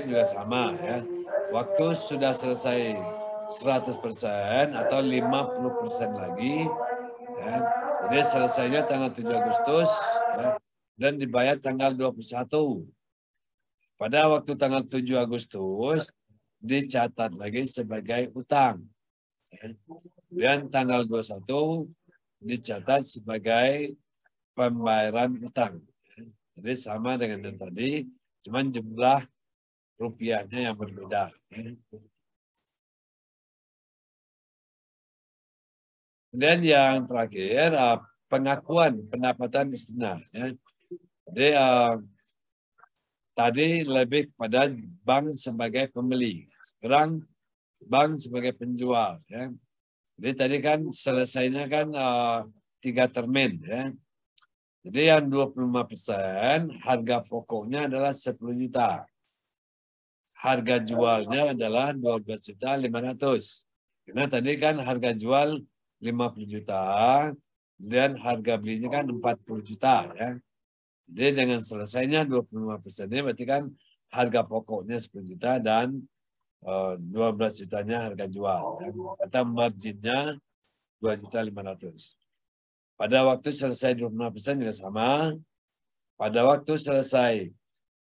juga sama. Ya. Waktu sudah selesai 100% atau 50% lagi. Ya. Jadi selesainya tanggal 7 Agustus ya, dan dibayar tanggal 21. Pada waktu tanggal 7 Agustus dicatat lagi sebagai utang. Ya. Dan tanggal 21 dicatat sebagai pembayaran utang. Jadi sama dengan yang tadi, cuman jumlah rupiahnya yang berbeda. Dan yang terakhir, pengakuan pendapatan istimna. Jadi tadi lebih kepada bank sebagai pembeli. Sekarang bank sebagai penjual. Ya. Jadi tadi kan selesainya kan 3 termin. Ya. Jadi yang 25% harga pokoknya adalah 10 juta. Harga jualnya adalah 12.500.000. Karena tadi kan harga jual 50 juta dan harga belinya kan 40 juta. Ya. Jadi dengan selesainya 25% ini berarti kan harga pokoknya 10 juta dan 12 jutanya harga jual. Ya. Atau marginnya 2.500.000. Pada waktu selesai 25% juga sama. Pada waktu selesai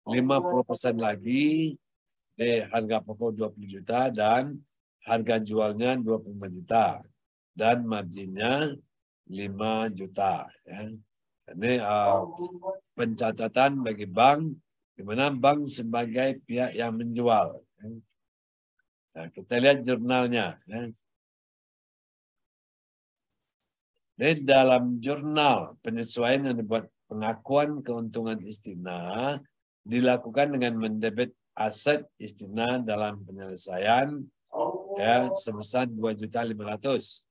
50% lagi, harga pokok 20 juta dan harga jualnya 25 juta. Dan marginnya 5 juta. Ya. Ini pencatatan bagi bank, di mana bank sebagai pihak yang menjual. Ya. Nah, kita lihat jurnalnya. Ya. Jadi dalam jurnal penyesuaian yang dibuat pengakuan keuntungan istimna dilakukan dengan mendebit aset istimna dalam penyelesaian ya sebesar 2.500.000.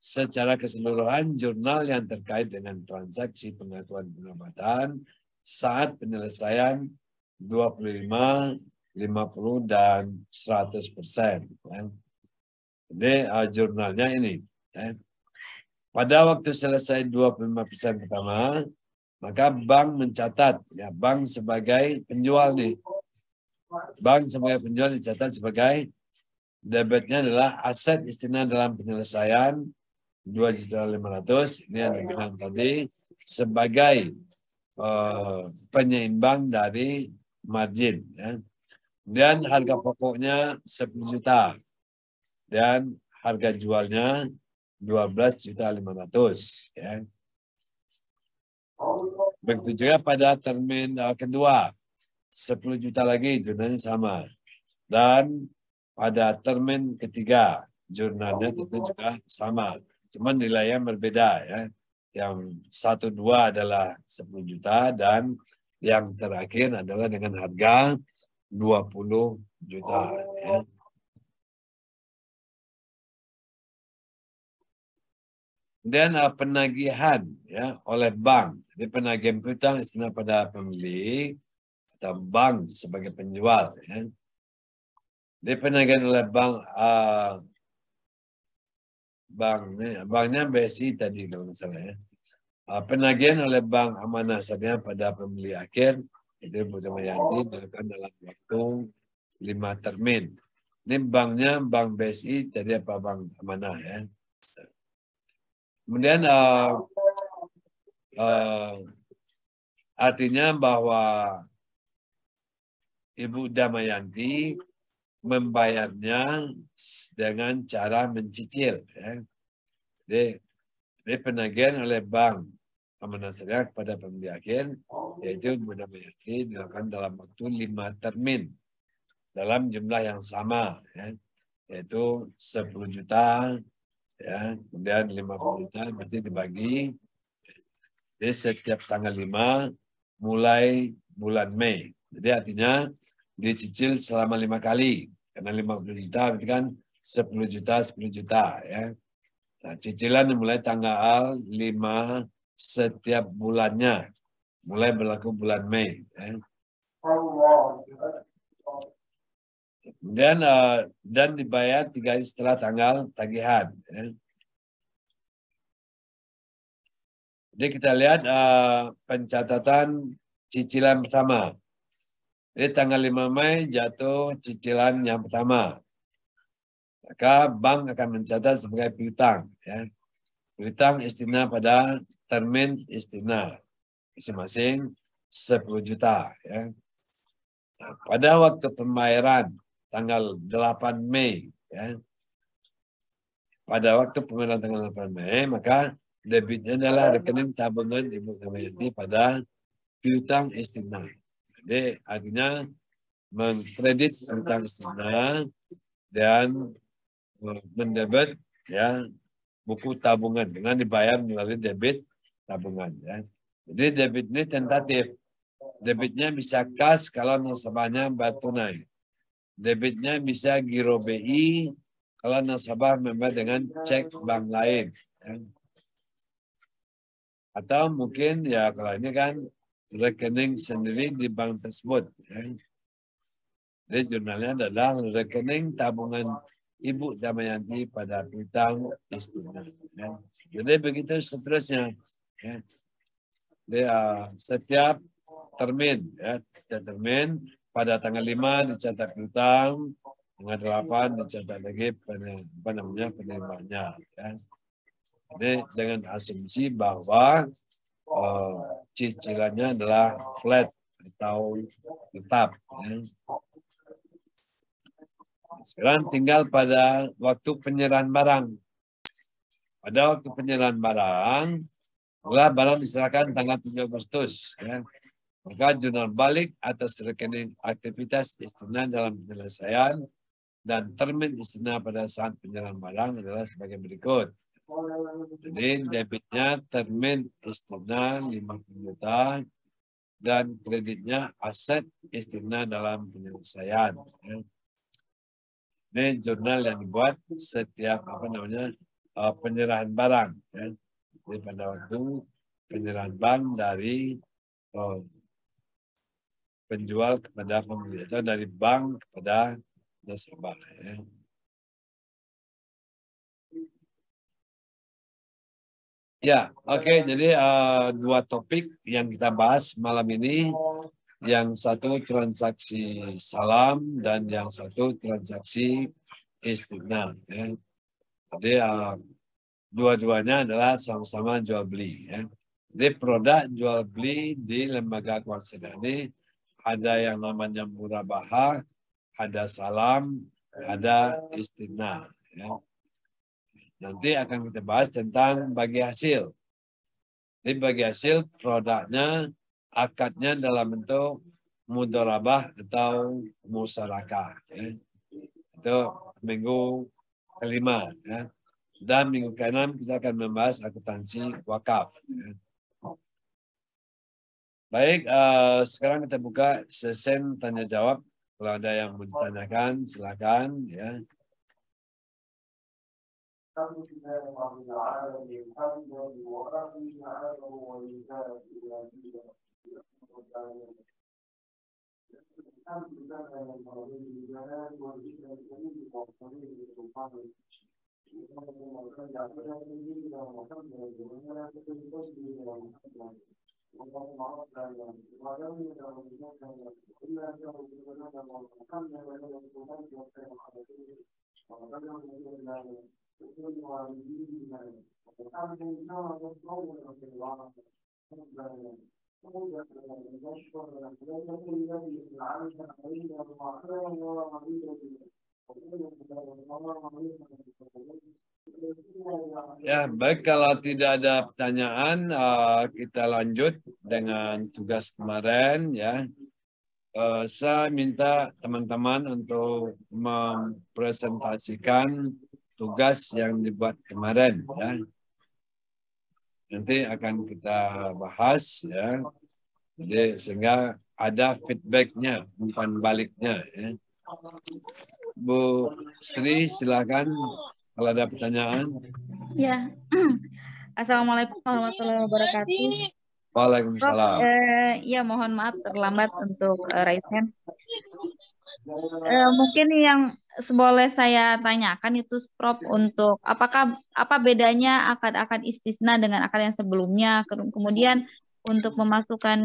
Secara keseluruhan jurnal yang terkait dengan transaksi pengakuan pendapatan saat penyelesaian 25, 50 dan 100%. Ya. Jadi jurnalnya ini. Ya. Pada waktu selesai 25% pertama, maka bank mencatat, ya bank sebagai penjual nih. Bank sebagai penjual dicatat sebagai debitnya adalah aset istimna dalam penyelesaian 2.500.000. Ini yang dibilang tadi sebagai penyeimbang dari margin. Ya. Dan harga pokoknya 10 juta dan harga jualnya 12.500.000. Ya. Begitu juga pada termin kedua, 10 juta lagi jurnalnya sama. Dan pada termin ketiga, jurnalnya tentu juga sama. Cuman nilainya berbeda. Ya. Yang 1-2 adalah 10 juta dan yang terakhir adalah dengan harga 20 juta. Ya. Dan penagihan ya oleh bank. Jadi penagihan piutang istimna pada pembeli atau bank sebagai penjual. Ya. Jadi penagihan oleh bank banknya BSI tadi kalau nggak salah ya. Penagihan oleh Bank Amanah Syariah pada pembeli akhir itu Bu Damayanti dilakukan dalam waktu 5 termin. Ini banknya Bank BSI tadi apa Bank Amanah ya. Kemudian artinya bahwa Ibu Damayanti membayarnya dengan cara mencicil. Ya. Jadi penagihan oleh Bank Amanah Syariah kepada pembeli akhir, yaitu Ibu Damayanti dilakukan dalam waktu 5 termin dalam jumlah yang sama, ya, yaitu 10 juta, ya, kemudian 50 juta, berarti dibagi. Jadi setiap tanggal 5 mulai bulan Mei. Jadi artinya dicicil selama 5 kali. Karena 50 juta berarti kan 10 juta, 10 juta. Ya. Nah, cicilan mulai tanggal 5 setiap bulannya. Mulai berlaku bulan Mei. Ya. Kemudian dan dibayar 3 hari setelah tanggal tagihan. Ya. Jadi kita lihat pencatatan cicilan pertama. Jadi tanggal 5 Mei jatuh cicilan yang pertama. Maka bank akan mencatat sebagai piutang. Ya. Piutang istina pada termin istina. Masing-masing 10 juta. Ya. Nah, pada waktu pembayaran tanggal 8 Mei. Ya. Pada waktu pembayaran tanggal 8 Mei, maka debitnya adalah rekening tabungan Ibu Damayanti pada piutang istina. Jadi artinya mengkredit piutang istina dan mendebit ya buku tabungan dengan dibayar melalui debit tabungan ya. Jadi debit ini tentatif. Debitnya bisa kas kalau nasabahnya bayar tunai. Debitnya bisa giro BI kalau nasabah membayar dengan cek bank lain. Ya. Atau mungkin ya kalau ini kan rekening sendiri di bank tersebut. Ya. Jadi jurnalnya adalah rekening tabungan Ibu Damayanti pada piutang istina. Ya. Jadi begitu seterusnya. Ya. Jadi, setiap termin, ya, setiap termin pada tanggal 5 dicatat piutang, tanggal 8 dicatat lagi penerimanya. Ya. Jadi dengan asumsi bahwa cicilannya adalah flat atau tetap. Ya. Sekarang tinggal pada waktu penyerahan barang. Pada waktu penyerahan barang, barang diserahkan tanggal 7 Agustus. Ya. Maka jurnal balik atas rekening aktivitas istina dalam penyelesaian dan termin istina pada saat penyerahan barang adalah sebagai berikut. Jadi debitnya termin istina 50 juta dan kreditnya aset istina dalam penyelesaian. Ya. Ini jurnal yang dibuat setiap penyerahan barang. Ya. Jadi pada waktu penyerahan bank dari penjual kepada pembeli atau dari bank kepada nasabah. Ya. Ya, oke. Jadi 2 topik yang kita bahas malam ini. Yang satu transaksi salam dan yang satu transaksi istigna. Ya. Jadi dua-duanya adalah sama-sama jual beli. Ya. Jadi produk jual beli di lembaga keuangan syariah ini ada yang namanya murabahah, ada salam, ada istigna. Ya. Nanti akan kita bahas tentang bagi hasil. Jadi bagi hasil produknya akadnya dalam bentuk mudharabah atau musyarakah. Ya. Itu minggu kelima. Ya. Dan minggu ke-6 kita akan membahas akuntansi wakaf. Ya. Baik, sekarang kita buka sesi tanya jawab. Kalau ada yang mau ditanyakan, silakan. Ya. Ya, baik, kalau tidak ada pertanyaan, kita lanjut dengan tugas kemarin ya. Saya minta teman-teman untuk mempresentasikan tugas yang dibuat kemarin ya. Nanti akan kita bahas ya. Jadi sehingga ada feedbacknya, umpan baliknya ya. Bu Sri, silakan kalau ada pertanyaan. Ya. Assalamualaikum warahmatullahi wabarakatuh. Waalaikumsalam. Prof, ya mohon maaf terlambat untuk raise hand. Mungkin yang boleh saya tanyakan itu Prof, untuk apa bedanya akad-akad istisna dengan akad yang sebelumnya, kemudian untuk memasukkan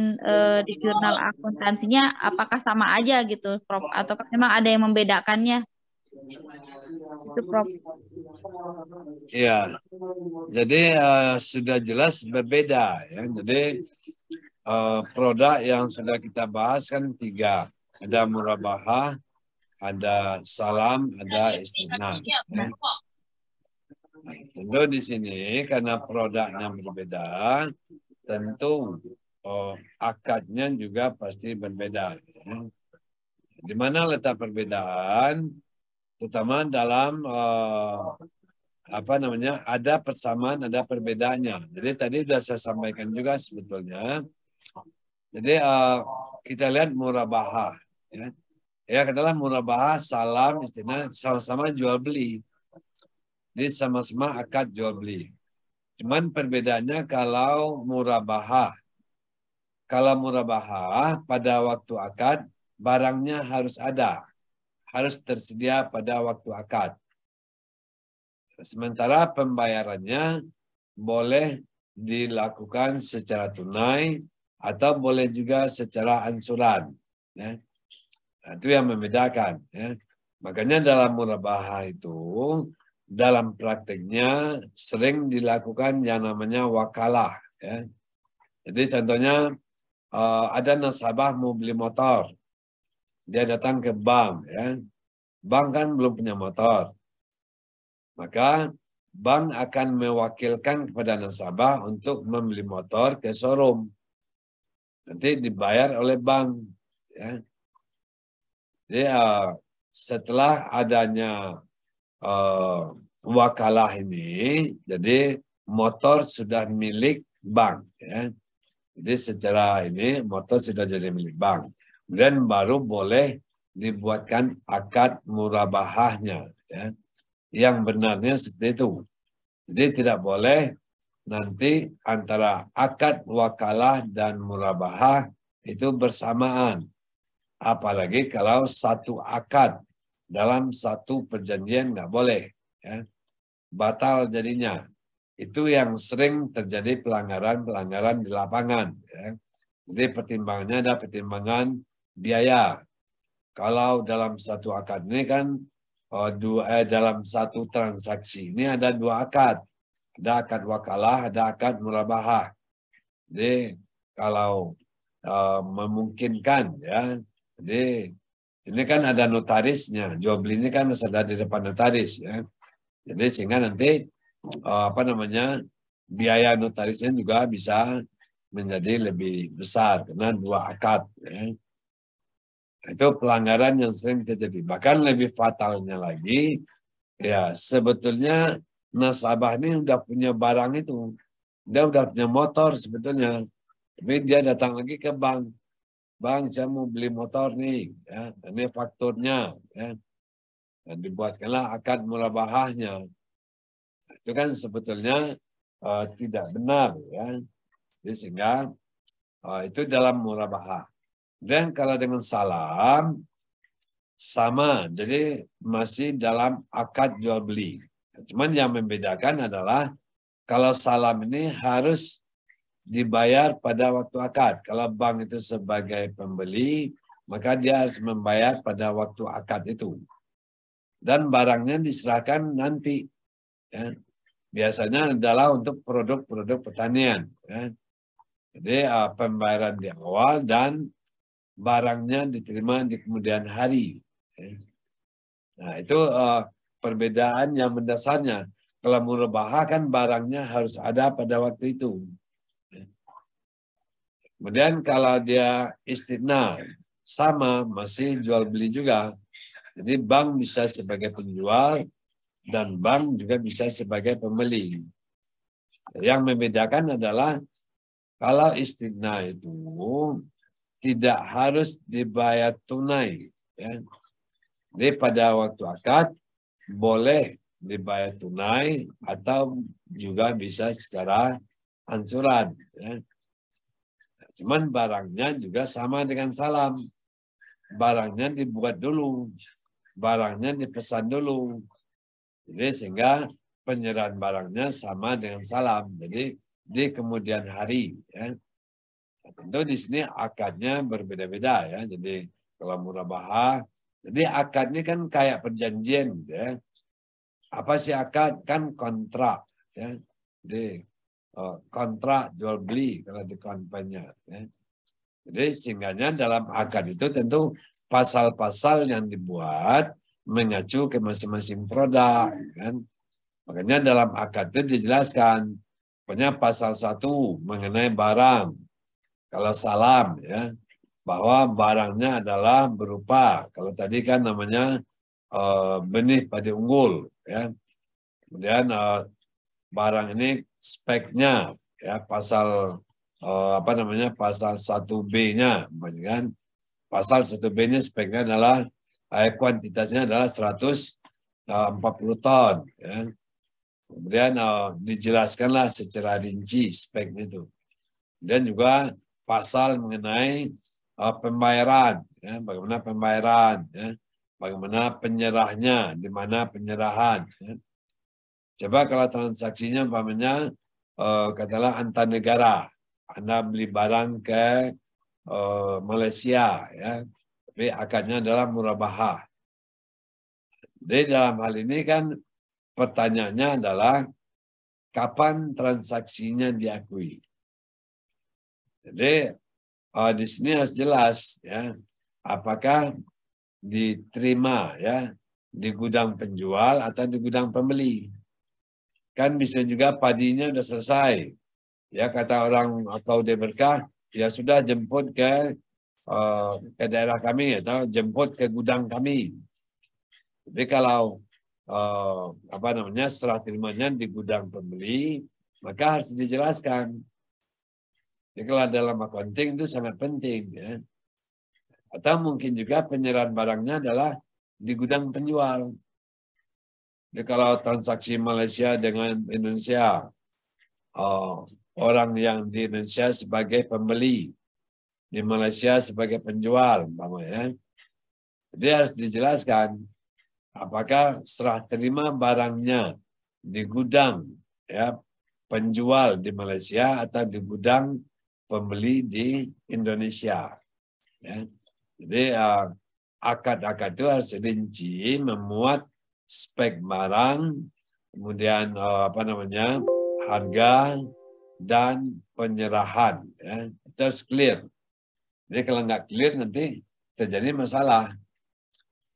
di jurnal akuntansinya apakah sama aja gitu Prof, atau memang ada yang membedakannya? Itu Prof. Iya, jadi sudah jelas berbeda ya. Jadi produk yang sudah kita bahas kan 3, ada murabahah, ada salam, ada istisna. Ya. Tentu di sini karena produknya berbeda, tentu akadnya juga pasti berbeda. Ya. Di mana letak perbedaan? Terutama dalam ada persamaan, ada perbedaannya. Jadi tadi sudah saya sampaikan juga sebetulnya. Jadi kita lihat murabahah. Ya katakanlah murabahah, salam, istilahnya sama-sama jual beli. Jadi sama-sama akad jual beli. Cuman perbedaannya kalau murabahah pada waktu akad barangnya harus ada, harus tersedia pada waktu akad. Sementara pembayarannya boleh dilakukan secara tunai atau boleh juga secara ansuran. Ya. Nah, itu yang membedakan. Ya. Makanya dalam murabahah itu, dalam prakteknya sering dilakukan yang namanya wakalah. Ya. Jadi contohnya ada nasabah mau beli motor. Dia datang ke bank. Ya. Bank kan belum punya motor. Maka bank akan mewakilkan kepada nasabah untuk membeli motor ke showroom. Nanti dibayar oleh bank. Ya. Jadi setelah adanya wakalah ini, jadi motor sudah milik bank. Ya. Jadi secara ini motor sudah jadi milik bank. Kemudian baru boleh dibuatkan akad murabahahnya. Ya. Yang benarnya seperti itu. Jadi tidak boleh nanti antara akad wakalah dan murabahah itu bersamaan. Apalagi kalau satu akad dalam satu perjanjian nggak boleh. Ya. Batal jadinya. Itu yang sering terjadi pelanggaran-pelanggaran di lapangan. Ya. Jadi pertimbangannya ada pertimbangan biaya. Kalau dalam satu akad ini kan dalam satu transaksi ini ada 2 akad. Ada akad wakalah, ada akad murabahah. Jadi kalau memungkinkan ya. Jadi ini kan ada notarisnya. Jual beli ini kan harus ada di depan notaris ya. Jadi sehingga nanti biaya notarisnya juga bisa menjadi lebih besar karena 2 akad ya. Itu pelanggaran yang sering terjadi. Bahkan lebih fatalnya lagi, ya sebetulnya nasabah ini udah punya barang itu. Dia udah punya motor sebetulnya. Tapi dia datang lagi ke bank. Bang, saya mau beli motor nih. Ya, ini fakturnya. Ya. Dan dibuatkanlah akad murabahahnya. Itu kan sebetulnya tidak benar. Ya. Jadi sehingga itu dalam murabahah. Dan kalau dengan salam, sama. Jadi masih dalam akad jual beli. Cuman yang membedakan adalah kalau salam ini harus dibayar pada waktu akad. Kalau bank itu sebagai pembeli, maka dia harus membayar pada waktu akad itu. Dan barangnya diserahkan nanti. Ya. Biasanya adalah untuk produk-produk pertanian. Ya. Jadi pembayaran di awal dan barangnya diterima di kemudian hari. Ya. Nah itu perbedaan yang mendasarnya. Kalau murabahah kan barangnya harus ada pada waktu itu. Kemudian kalau dia istithna, sama masih jual beli juga. Jadi bank bisa sebagai penjual dan bank juga bisa sebagai pembeli. Yang membedakan adalah kalau istithna itu tidak harus dibayar tunai. Ya. Jadi pada waktu akad boleh dibayar tunai atau juga bisa secara ansuran. Ya. Cuman barangnya juga sama dengan salam. Barangnya dibuat dulu. Barangnya dipesan dulu. Jadi sehingga penyerahan barangnya sama dengan salam. Jadi di kemudian hari. Ya. Tentu di sini akadnya berbeda-beda ya. Jadi kalau murabahah. Jadi akad ini kan kayak perjanjian. Ya. Apa sih akad? Kan kontrak. Ya. Jadi kontrak jual beli kalau di konvennya. Ya. Jadi sehingganya dalam akad itu tentu pasal-pasal yang dibuat mengacu ke masing-masing produk. Kan? Makanya dalam akad itu dijelaskan, punya pasal 1 mengenai barang. Kalau salam, ya, bahwa barangnya adalah berupa, kalau tadi kan namanya benih padi unggul. Ya. Kemudian barang ini speknya ya pasal pasal 1B-nya kan pasal 1B-nya speknya adalah kuantitasnya adalah 140 ton ya. Kemudian dijelaskanlah secara rinci speknya itu. Dan juga pasal mengenai pembayaran ya, bagaimana pembayaran ya, bagaimana penyerahnya, di mana penyerahan ya. Coba kalau transaksinya umpamanya katakanlah antar negara, Anda beli barang ke Malaysia, ya, tapi akadnya adalah murabahah. Jadi dalam hal ini kan pertanyaannya adalah kapan transaksinya diakui. Jadi di sini harus jelas, ya, apakah diterima ya di gudang penjual atau di gudang pembeli. Kan bisa juga padinya udah selesai. Ya kata orang atau dia berkah, ya sudah jemput ke daerah kami atau jemput ke gudang kami. Jadi kalau serah terimanya di gudang pembeli, maka harus dijelaskan. Jadi kalau dalam accounting itu sangat penting. Ya. Atau mungkin juga penyerahan barangnya adalah di gudang penjual. Jadi kalau transaksi Malaysia dengan Indonesia, orang yang di Indonesia sebagai pembeli, di Malaysia sebagai penjual, ya. Jadi harus dijelaskan apakah serah terima barangnya di gudang ya penjual di Malaysia atau di gudang pembeli di Indonesia. Ya. Jadi akad-akad itu harus rinci, memuat spek barang, kemudian harga dan penyerahan. Ya. Itu harus clear. Jadi kalau nggak clear nanti terjadi masalah.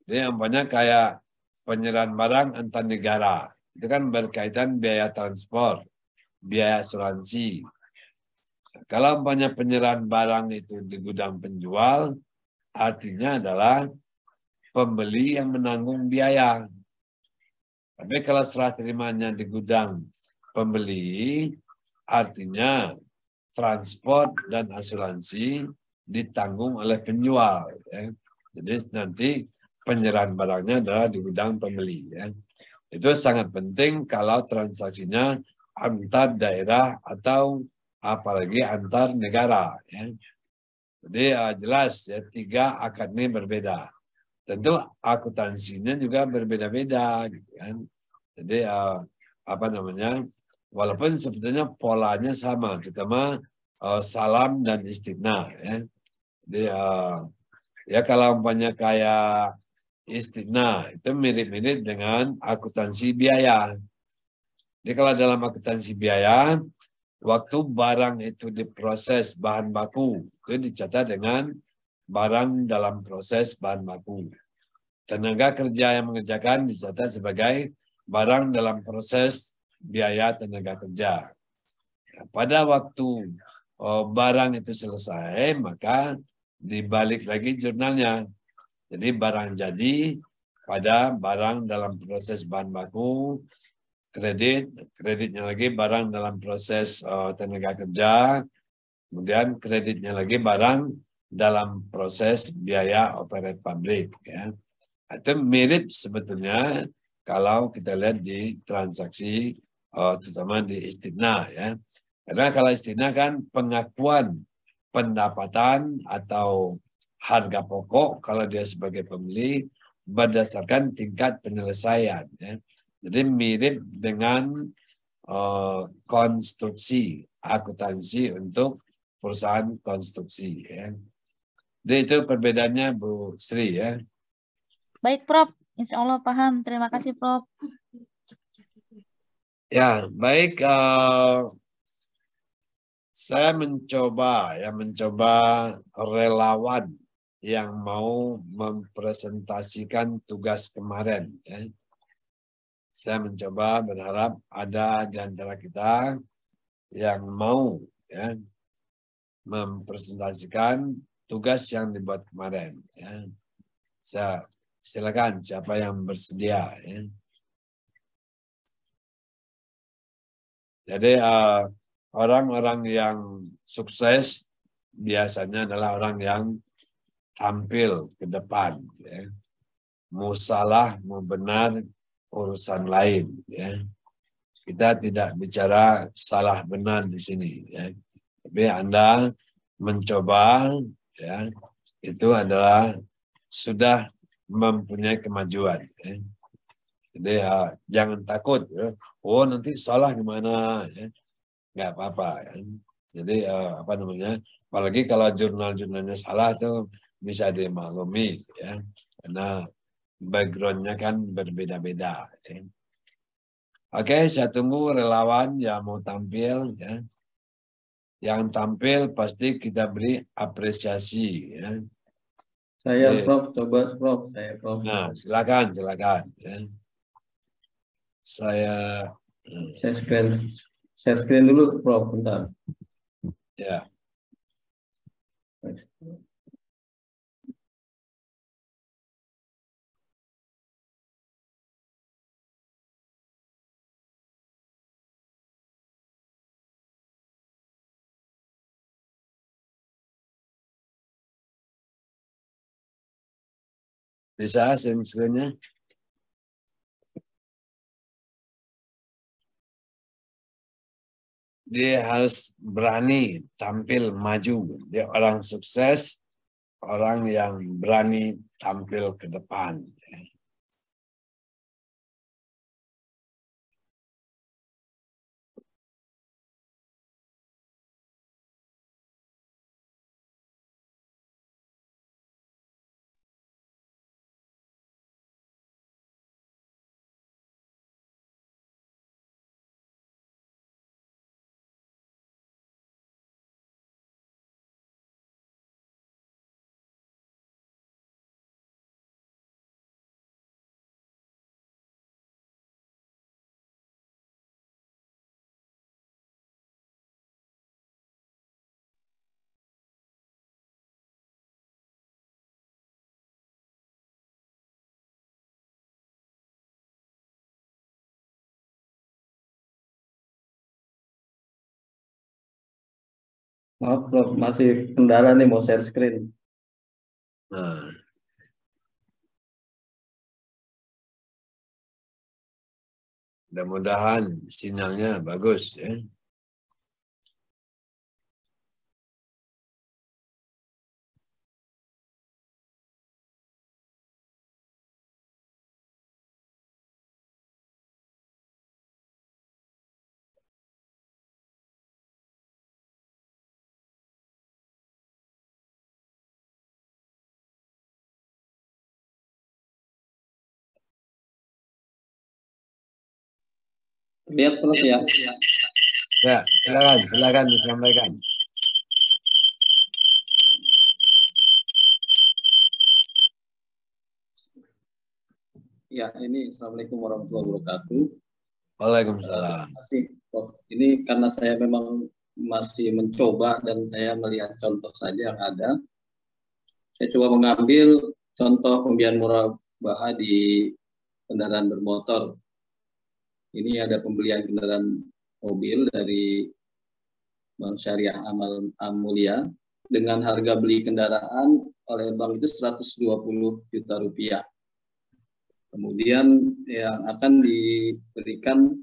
Jadi umpamanya kayak penyerahan barang antar negara. Itu kan berkaitan biaya transport, biaya asuransi. Kalau umpamanya penyerahan barang itu di gudang penjual, artinya adalah pembeli yang menanggung biaya. Tapi kalau serah terimanya di gudang pembeli, artinya transport dan asuransi ditanggung oleh penjual. Ya. Jadi nanti penyerahan barangnya adalah di gudang pembeli. Ya. Itu sangat penting kalau transaksinya antar daerah atau apalagi antar negara. Ya. Jadi jelas ya 3 akad ini berbeda. Tentu akuntansinya juga berbeda-beda gitu kan. Jadi apa namanya? Walaupun sebetulnya polanya sama, terutama salam dan istighna. Ya. Jadi ya kalau umpamanya kayak istighna itu mirip-mirip dengan akuntansi biaya. Jadi kalau dalam akuntansi biaya, waktu barang itu diproses bahan baku, itu dicatat dengan barang dalam proses bahan baku. Tenaga kerja yang mengerjakan dicatat sebagai barang dalam proses biaya tenaga kerja. Pada waktu barang itu selesai, maka dibalik lagi jurnalnya. Jadi barang jadi pada barang dalam proses bahan baku, kreditnya lagi barang dalam proses tenaga kerja, kemudian kreditnya lagi barang dalam proses biaya operate pabrik. Ya. Itu mirip sebetulnya kalau kita lihat di transaksi, terutama di istighna. Ya. Karena kalau istighna kan pengakuan pendapatan atau harga pokok kalau dia sebagai pembeli berdasarkan tingkat penyelesaian. Ya. Jadi mirip dengan konstruksi akuntansi untuk perusahaan konstruksi. Ya. Jadi itu perbedaannya Bu Sri ya. Baik, Prof. Insya Allah paham. Terima kasih, Prof. Ya, baik. Saya mencoba relawan yang mau mempresentasikan tugas kemarin. Ya. Saya mencoba berharap ada di antara kita yang mau ya, mempresentasikan tugas yang dibuat kemarin. Ya. Saya silakan siapa yang bersedia. Ya. Jadi orang-orang yang sukses biasanya adalah orang yang tampil ke depan. Ya. Mau salah, mau benar, urusan lain. Ya. Kita tidak bicara salah benar di sini. Ya. Tapi Anda mencoba, ya, itu adalah sudah mempunyai kemajuan. Ya. Jadi jangan takut. Ya. Oh nanti salah gimana? Ya. Nggak apa-apa. Ya. Jadi apa namanya? Apalagi kalau jurnal-jurnalnya salah itu bisa dimaklumi. Ya. Karena background-nya kan berbeda-beda. Ya. Oke, saya tunggu relawan yang mau tampil. Ya. Yang tampil pasti kita beri apresiasi. Ya. Saya Prof, coba Prof, saya Prof. Nah, silakan. Ya. Saya Saya screen dulu Prof, bentar. ya. Bisa screen-nya? Dia harus berani tampil maju. Dia orang sukses, orang yang berani tampil ke depan. Maaf Prof, masih kendala nih mau share screen. Nah, mudah-mudahan sinyalnya bagus ya. Lihat Prof ya. Ya, silakan disampaikan. Ya, ini Assalamualaikum warahmatullahi wabarakatuh. Waalaikumsalam. Terima kasih, Prof. Ini karena saya memang masih mencoba dan saya melihat contoh saja yang ada. Saya coba mengambil contoh pembiayaan murabahah di kendaraan bermotor. Ini ada pembelian kendaraan mobil dari Bank Syariah Amal Mulia dengan harga beli kendaraan oleh bank itu 120 juta rupiah. Kemudian yang akan diberikan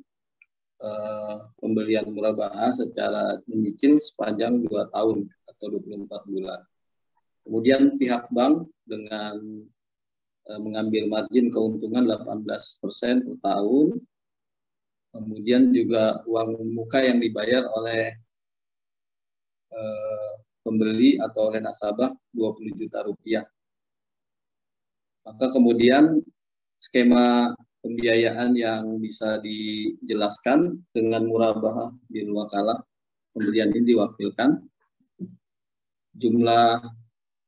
pembelian murabahah secara menyicil sepanjang 2 tahun atau 24 bulan. Kemudian pihak bank dengan mengambil margin keuntungan 18% per tahun. Kemudian juga uang muka yang dibayar oleh pembeli atau oleh nasabah 20 juta rupiah. Maka kemudian skema pembiayaan yang bisa dijelaskan dengan murabahah bil wakalah. Pembelian ini diwakilkan. Jumlah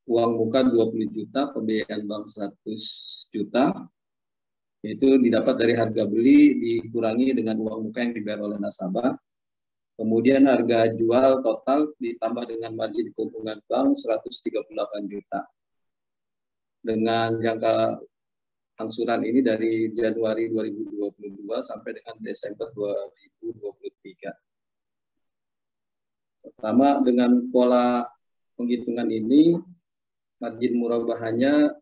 uang muka 20 juta, pembiayaan bank 100 juta. Yaitu didapat dari harga beli dikurangi dengan uang muka yang dibayar oleh nasabah. Kemudian harga jual total ditambah dengan margin keuntungan bank 138 juta. Dengan jangka angsuran ini dari Januari 2022 sampai dengan Desember 2023. Pertama, dengan pola penghitungan ini, margin murabahanya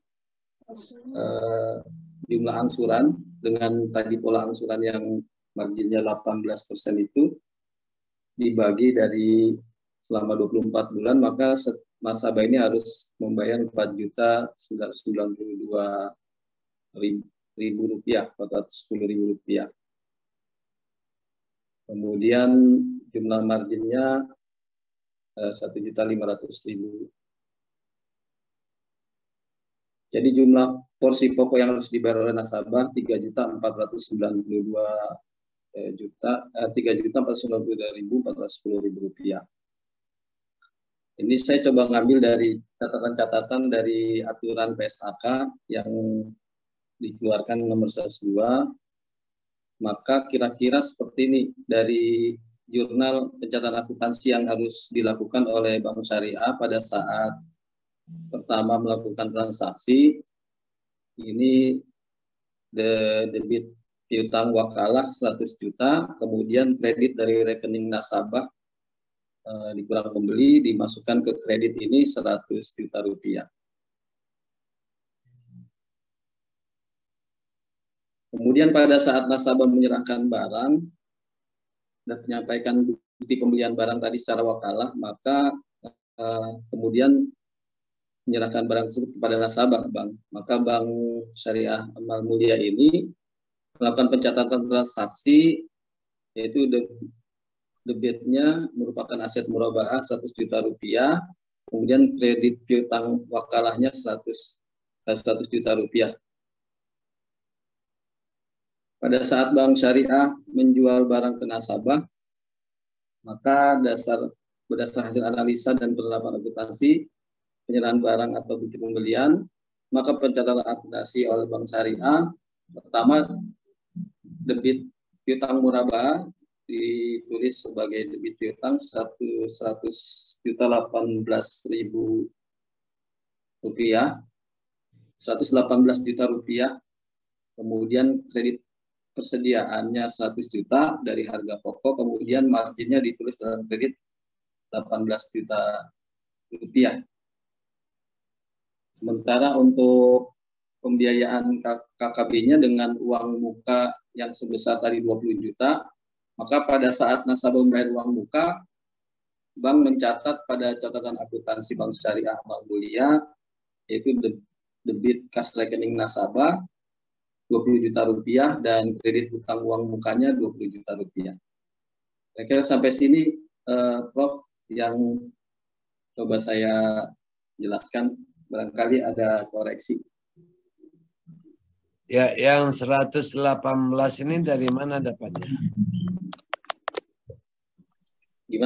jumlah angsuran dengan tadi pola angsuran yang marginnya 18% itu dibagi dari selama 24 bulan, maka nasabah ini harus membayar 4.992.000 rupiah, 410.000 rupiah. Kemudian jumlah marginnya 1.500.000. Jadi jumlah porsi pokok yang harus dibayar oleh nasabah 3.492.410.000 rupiah. Ini saya coba ngambil dari catatan-catatan dari aturan PSAK yang dikeluarkan nomor 102. Maka kira-kira seperti ini dari jurnal pencatatan akuntansi yang harus dilakukan oleh Bank Syariah pada saat pertama melakukan transaksi. Ini debit piutang wakalah 100 juta, kemudian kredit dari rekening nasabah dikurang pembeli dimasukkan ke kredit ini 100 juta rupiah. Kemudian pada saat nasabah menyerahkan barang dan menyampaikan bukti pembelian barang tadi secara wakalah, maka kemudian menyerahkan barang tersebut kepada nasabah bank. Maka Bank Syariah Amal Mulia ini melakukan pencatatan transaksi, yaitu debitnya merupakan aset murabahah 100 juta rupiah, kemudian kredit piutang wakalahnya 100 juta rupiah. Pada saat Bank Syariah menjual barang ke nasabah, maka berdasar hasil analisa dan penerapan akuntansi, penyerahan barang atau bukti pembelian, maka pencatatan akuntansi oleh Bank Syariah, pertama debit piutang murabahah ditulis sebagai debit piutang 118.000 rupiah, 118 juta rupiah, kemudian kredit persediaannya 100 juta dari harga pokok, kemudian marginnya ditulis dalam kredit 18 juta rupiah. Sementara untuk pembiayaan KKB-nya dengan uang muka yang sebesar tadi 20 juta, maka pada saat nasabah membayar uang muka, bank mencatat pada catatan akuntansi Bank Syariah Amal Mulia, yaitu debit kas rekening nasabah 20 juta rupiah dan kredit hutang uang mukanya 20 juta rupiah. Kira-kira sampai sini, Prof, yang coba saya jelaskan. Barangkali ada koreksi. Ya, yang 118 ini dari mana dapatnya?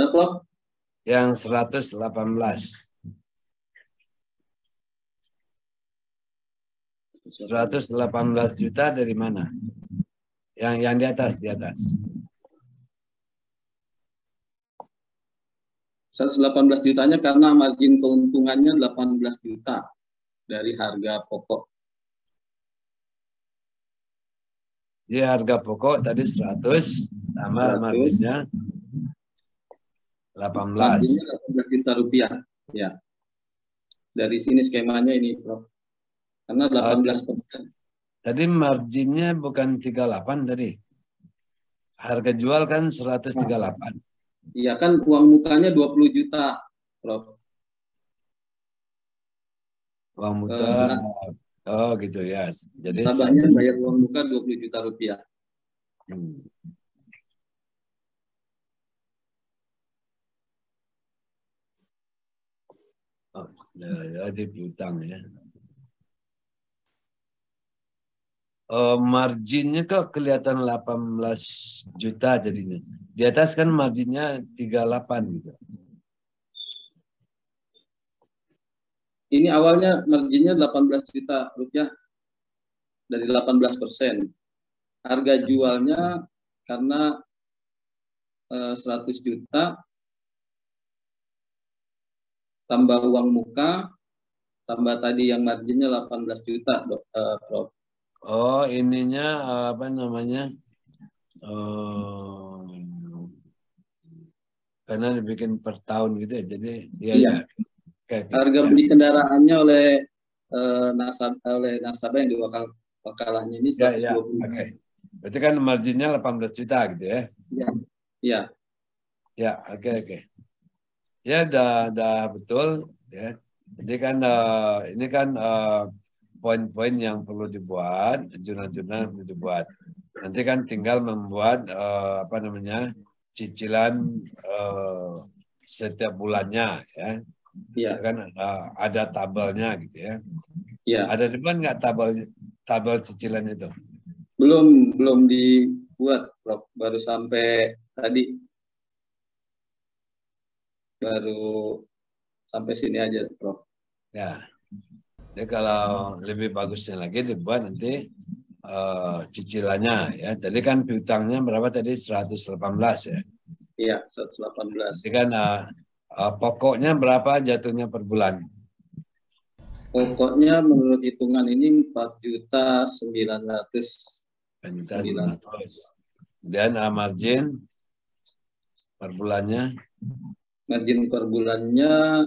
Gimana, Prof? Yang 118. 118 juta dari mana? Yang di atas, di atas. 118 jutanya karena margin keuntungannya 18 juta dari harga pokok. Di harga pokok tadi 100 tambah 100. marginnya 18. Marginnya 18 juta rupiah. Ya. Dari sini skemanya ini, Prof. Karena 18%. Tadi marginnya bukan 38 tadi. Harga jual kan 138. Iya kan uang mukanya 20 juta, Prof. Uang muka, oh gitu ya. Jadi nasabahnya bayar uang muka 20 juta rupiah. Oh, ya, di piutang ya. Marginnya kok kelihatan 18 juta jadinya. Di atas kan marginnya 38 gitu. Ini awalnya marginnya 18 juta rupiah dari 18%. Harga jualnya karena 100 juta tambah uang muka tambah tadi yang marginnya 18 juta, Prof. Oh, ininya apa namanya? Karena dibikin per tahun gitu ya. Jadi iya. Okay, harga beli kendaraannya oleh nasabah yang diwakalahnya ini 120. Ya. Oke. Berarti kan marginnya 18 juta gitu ya. Iya. Ya, oke. Ya, dah betul ya. Jadi kan ini kan poin-poin yang perlu dibuat, anjuran-anjuran yang perlu dibuat. Nanti kan tinggal membuat cicilan setiap bulannya ya. Iya. Itu kan ada tabelnya gitu ya. Iya. Ada di mana nggak tabel cicilan itu? Belum dibuat, Prof. Baru sampai tadi. Baru sampai sini aja, Prof. Ya. Jadi kalau lebih bagusnya lagi dibuat nanti cicilannya ya. Tadi kan piutangnya berapa tadi? 118 ya. Iya, 118. Jadi kan pokoknya berapa jatuhnya per bulan? Pokoknya menurut hitungan ini 4.900.000. 4.900.000. Dan margin per bulannya? Margin per bulannya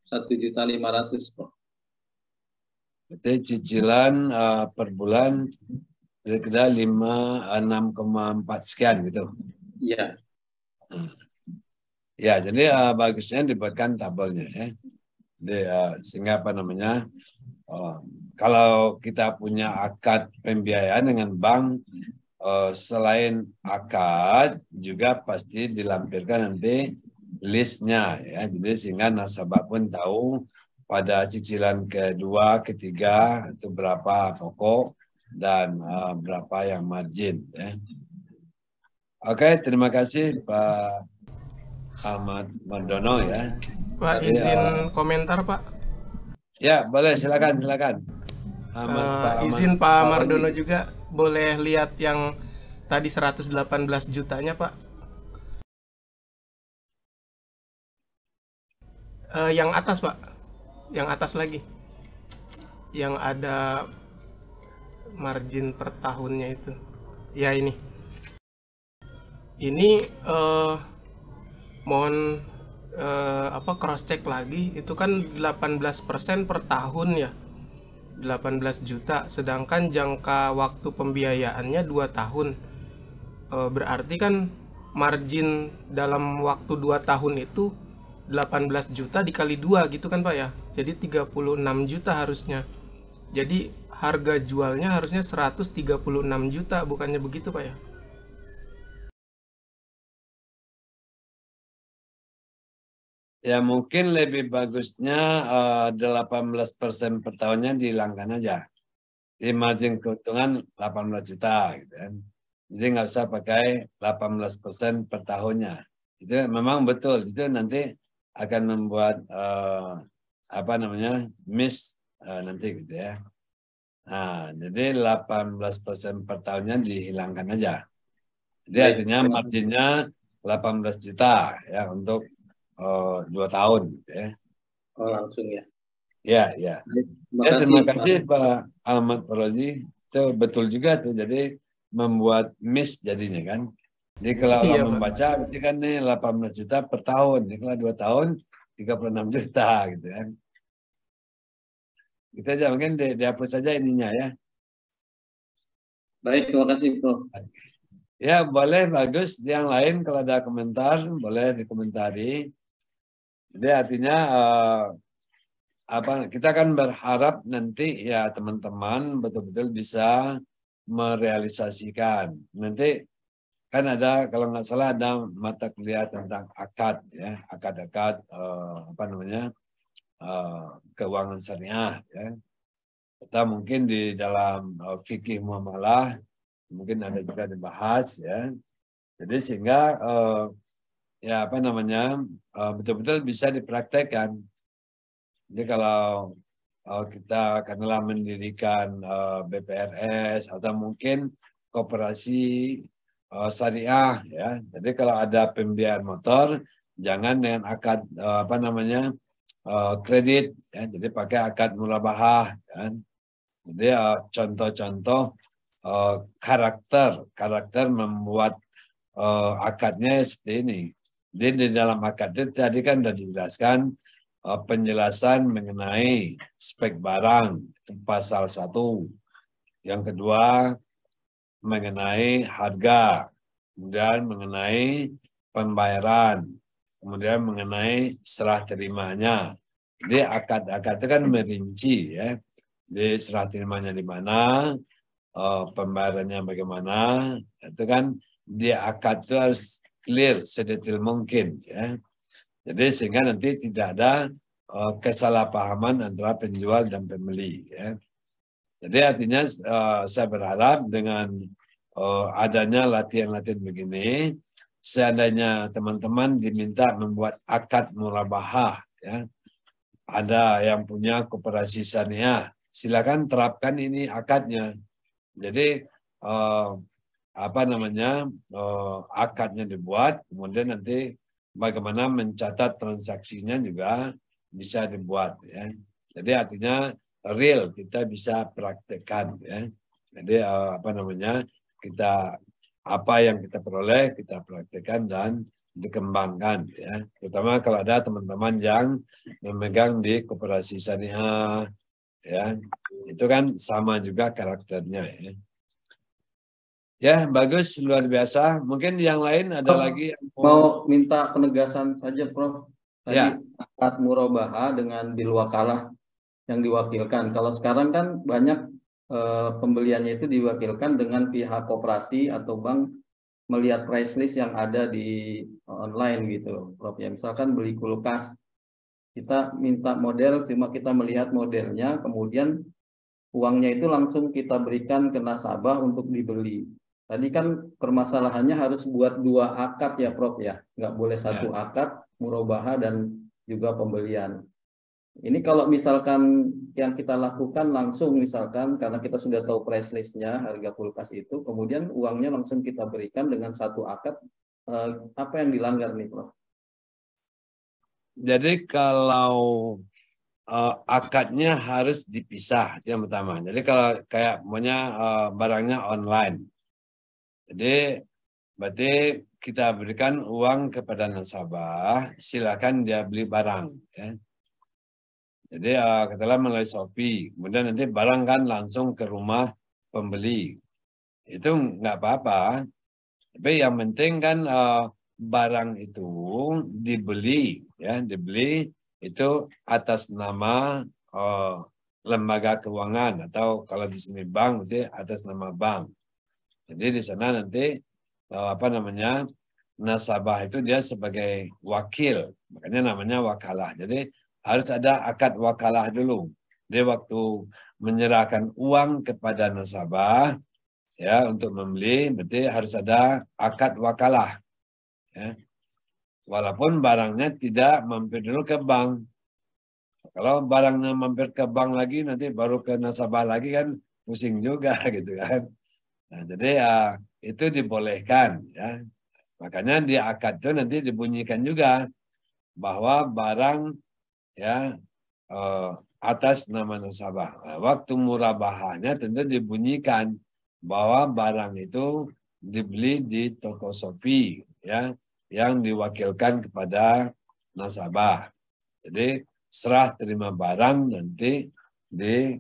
1.500.000, Prof. Berarti cicilan per bulan kira-kira 6,4 sekian gitu. Iya. Ya, jadi bagusnya dibuatkan tabelnya ya. Jadi, sehingga apa namanya? Kalau kita punya akad pembiayaan dengan bank, selain akad juga pasti dilampirkan nanti listnya ya. Jadi sehingga nasabah pun tahu pada cicilan kedua, ketiga itu berapa pokok dan berapa yang margin ya. Oke, terima kasih Pak Ahmad Mardono ya. Pak, izin komentar Pak. Ya, boleh, silakan. Izin Pak Mardono juga boleh lihat yang tadi 118 jutanya Pak. Yang atas Pak, yang atas lagi, yang ada margin per tahunnya itu. Ya ini mohon cross check lagi, itu kan 18% per tahun ya, 18 juta, sedangkan jangka waktu pembiayaannya 2 tahun. Berarti kan margin dalam waktu 2 tahun itu 18 juta dikali 2 gitu kan Pak ya, jadi 36 juta harusnya. Jadi harga jualnya harusnya 136 juta, bukannya begitu Pak ya? Ya mungkin lebih bagusnya 18% per tahunnya dihilangkan aja. Di margin keuntungan 18 juta gitu kan. Jadi nggak usah pakai 18% per tahunnya. Itu memang betul. Itu nanti akan membuat miss nanti gitu ya. Nah, jadi 18% per tahunnya dihilangkan aja. Jadi Baik. artinya marginnya 18 juta ya untuk 2 tahun gitu ya. Oh, langsung ya. Ya, ya. Baik, Terima kasih Pak Ahmad Fauzi. Itu betul juga tuh. Jadi membuat miss jadinya kan. Jadi kalau Iya, orang Pak. membaca berarti kan nih 18 juta per tahun. Jadi kalau 2 tahun 36 juta gitu kan. Kita aja mungkin dihapus saja ininya ya. Baik, terima kasih Prof. Ya boleh, bagus. Yang lain kalau ada komentar boleh dikomentari. Jadi artinya kita kan berharap nanti ya teman-teman betul-betul bisa merealisasikan. Nanti kan ada kalau nggak salah ada mata kuliah tentang akad ya, akad-akad keuangan syariah ya. Atau mungkin di dalam fikih muamalah mungkin ada juga dibahas ya. Jadi sehingga betul-betul bisa dipraktekkan. Jadi kalau kita katakanlah mendirikan BPRS atau mungkin koperasi syariah ya. Jadi kalau ada pembiayaan motor jangan dengan akad kredit ya. Jadi pakai akad murabahah kan. Jadi contoh-contoh karakter membuat akadnya seperti ini. Jadi di dalam akad itu tadi kan sudah dijelaskan penjelasan mengenai spek barang itu pasal 1. Yang kedua mengenai harga, kemudian mengenai pembayaran, kemudian mengenai serah terimanya. Jadi akad-akad itu kan merinci ya. Jadi serah terimanya di mana, pembayarannya bagaimana, itu kan di akad itu harus clear sedetail mungkin ya. Jadi sehingga nanti tidak ada kesalahpahaman antara penjual dan pembeli ya. Jadi artinya saya berharap dengan adanya latihan-latihan begini, seandainya teman-teman diminta membuat akad murabahah ya. Ada yang punya koperasi syariah, silakan terapkan ini akadnya. Jadi akadnya dibuat, kemudian nanti bagaimana mencatat transaksinya juga bisa dibuat ya. Jadi artinya real kita bisa praktekkan ya. Jadi apa yang kita peroleh kita praktekkan dan dikembangkan ya. Terutama kalau ada teman-teman yang memegang di koperasi syariah ya. Itu kan sama juga karakternya ya. Ya, bagus, luar biasa. Mungkin yang lain ada lagi yang mau minta penegasan saja, Prof. Tadi ya. akad murabahah dengan bil wakalah yang diwakilkan. Kalau sekarang kan banyak pembeliannya itu diwakilkan dengan pihak koperasi atau bank melihat price list yang ada di online gitu, Prof. Ya, misalkan beli kulkas, kita minta model, cuma kita melihat modelnya, kemudian uangnya itu langsung kita berikan ke nasabah untuk dibeli. Tadi kan permasalahannya harus buat 2 akad ya Prof ya, nggak boleh 1 akad murabahah dan juga pembelian. Ini kalau misalkan yang kita lakukan langsung misalkan karena kita sudah tahu price listnya harga kulkas itu, kemudian uangnya langsung kita berikan dengan 1 akad, apa yang dilanggar nih Prof? Jadi kalau akadnya harus dipisah yang pertama. Jadi kalau kayak barangnya online. Jadi berarti kita berikan uang kepada nasabah, silakan dia beli barang. Ya. Jadi katakanlah melalui Shopee, kemudian nanti barang kan langsung ke rumah pembeli. Itu nggak apa-apa. Tapi yang penting kan barang itu dibeli, ya dibeli itu atas nama lembaga keuangan atau kalau di sini bank, itu atas nama bank. Jadi di sana nanti nasabah itu dia sebagai wakil, makanya namanya wakalah. Jadi harus ada akad wakalah dulu. Dia waktu menyerahkan uang kepada nasabah ya untuk membeli, berarti harus ada akad wakalah. Ya. walaupun barangnya tidak mampir dulu ke bank. Kalau barangnya mampir ke bank lagi, nanti baru ke nasabah lagi kan pusing juga gitu kan. Nah, jadi itu dibolehkan ya. Makanya di akad itu nanti dibunyikan juga bahwa barang ya atas nama nasabah. Nah, waktu murabahahnya tentu dibunyikan bahwa barang itu dibeli di toko Shopee ya, yang diwakilkan kepada nasabah. Jadi serah terima barang nanti di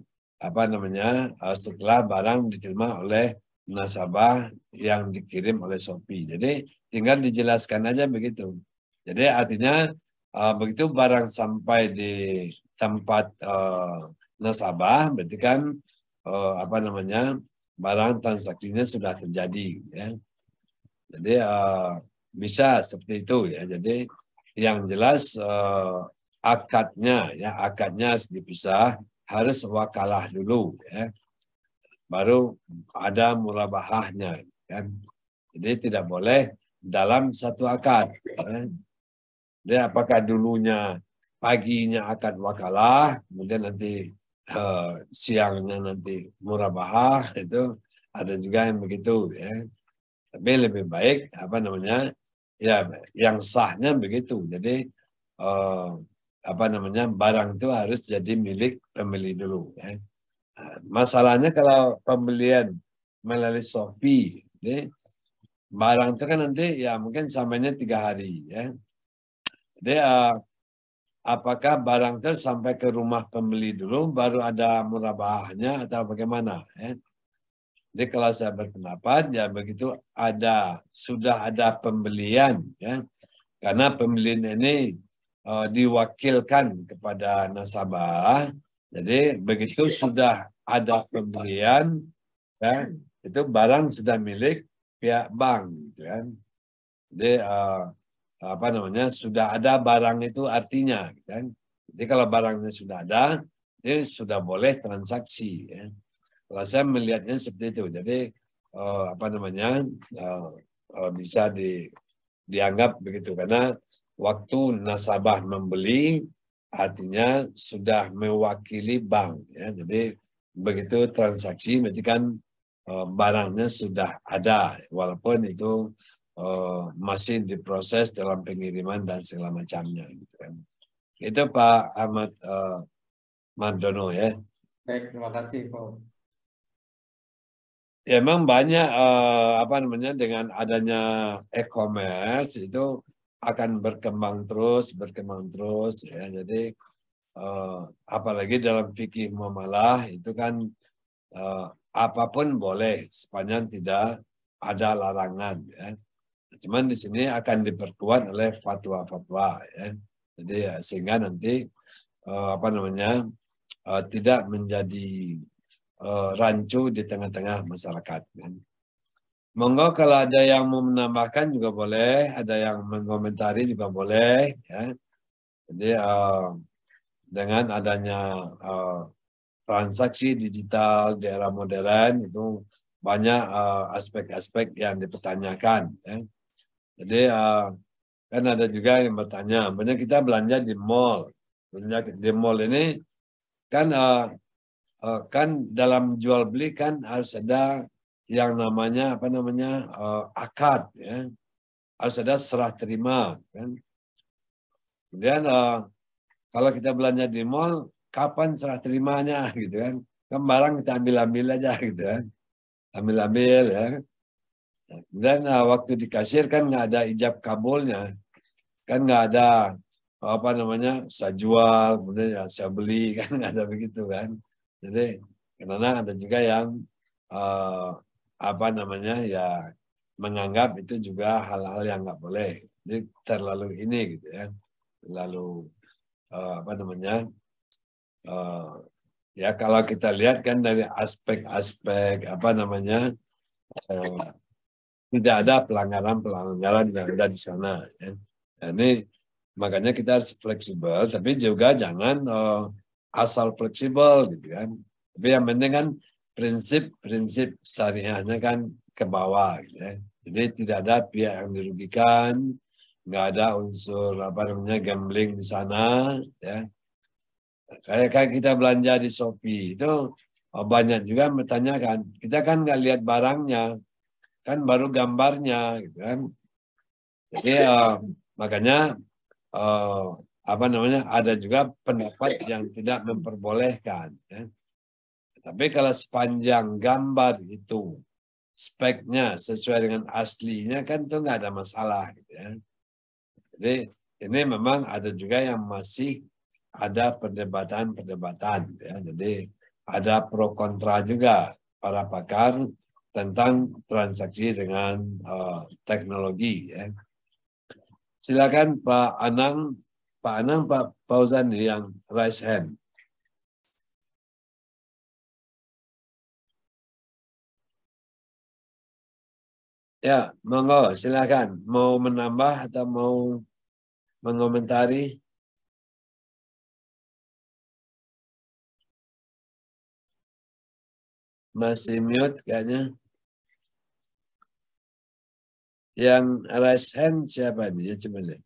setelah barang diterima oleh nasabah yang dikirim oleh Shopee. Jadi tinggal dijelaskan aja begitu. Jadi artinya begitu barang sampai di tempat nasabah, berarti kan barang transaksinya sudah terjadi. Ya. Jadi bisa seperti itu ya. Jadi yang jelas akadnya harus dipisah, harus wakalah dulu ya. Baru ada murabahahnya kan. Jadi tidak boleh dalam satu akad. Ya. Jadi apakah dulunya paginya akad wakalah, kemudian nanti siangnya nanti murabahah, itu ada juga yang begitu ya. Tapi lebih baik ya yang sahnya begitu. Jadi barang itu harus jadi milik pembeli dulu ya. Masalahnya kalau pembelian melalui Shopee, jadi barang itu kan nanti ya mungkin sampainya 3 hari ya. Jadi apakah barang itu sampai ke rumah pembeli dulu baru ada murabahahnya atau bagaimana ya? Jadi kalau saya berpendapat ya begitu sudah ada pembelian ya. Karena pembelian ini diwakilkan kepada nasabah. Jadi begitu sudah ada pembelian, ya, itu barang sudah milik pihak bank, gitu kan. Jadi sudah ada barang itu artinya, gitu kan. Jadi kalau barangnya sudah ada, itu sudah boleh transaksi. Ya. Kalau saya melihatnya seperti itu, jadi bisa dianggap begitu karena waktu nasabah membeli artinya sudah mewakili bank ya. Jadi begitu transaksi berarti kan barangnya sudah ada walaupun itu masih diproses dalam pengiriman dan segala macamnya gitu kan. Itu Pak Ahmad Mardono ya. Baik, terima kasih Pak. Ya, memang banyak dengan adanya e-commerce itu akan berkembang terus ya. Jadi apalagi dalam fikih muamalah itu kan apapun boleh sepanjang tidak ada larangan ya. Cuman di sini akan diperkuat oleh fatwa-fatwa ya. Jadi sehingga nanti tidak menjadi rancu di tengah-tengah masyarakat kan. Monggo kalau ada yang mau menambahkan juga boleh, ada yang mengomentari juga boleh ya. Jadi dengan adanya transaksi digital di era modern itu banyak aspek-aspek yang dipertanyakan ya. Jadi kan ada juga yang bertanya, banyak kita belanja di mall. Belanja di mall ini kan kan dalam jual beli kan harus ada yang namanya akad ya, harus ada serah terima kan. Kemudian kalau kita belanja di mall kapan serah terimanya gitu kan, barang kita ambil aja gitu kan, ambil ya. Dan waktu di kasir kan nggak ada ijab kabulnya, kan nggak ada saya jual kemudian saya beli kan nggak ada begitu kan. Jadi karena ada juga yang menganggap itu juga hal-hal yang nggak boleh. Jadi terlalu ini gitu ya, terlalu ya kalau kita lihat kan dari aspek-aspek tidak ada pelanggaran yang ada di sana. Ya. Nah, ini makanya kita harus fleksibel, tapi juga jangan asal fleksibel gitu kan. Tapi yang penting kan prinsip syariahnya kan ke bawah gitu ya. Jadi tidak ada pihak yang dirugikan nggak ada unsur gambling di sana, ya. Kayak kita belanja di Shopee itu banyak juga bertanyakan, kita kan nggak lihat barangnya, kan baru gambarnya, gitu kan. Jadi makanya ada juga pendapat yang tidak memperbolehkan, ya. Tapi kalau sepanjang gambar itu speknya sesuai dengan aslinya kan itu nggak ada masalah, gitu ya. Jadi ini memang ada juga yang masih ada perdebatan, ya. Jadi ada pro kontra juga para pakar tentang transaksi dengan teknologi, ya. Silakan Pak Anang, Pak Fauzan yang raise hand. Ya, monggo, silakan. Mau menambah atau mau mengomentari? Masih mute kayaknya. Yang raise hand siapa nih? Ya, coba lihat.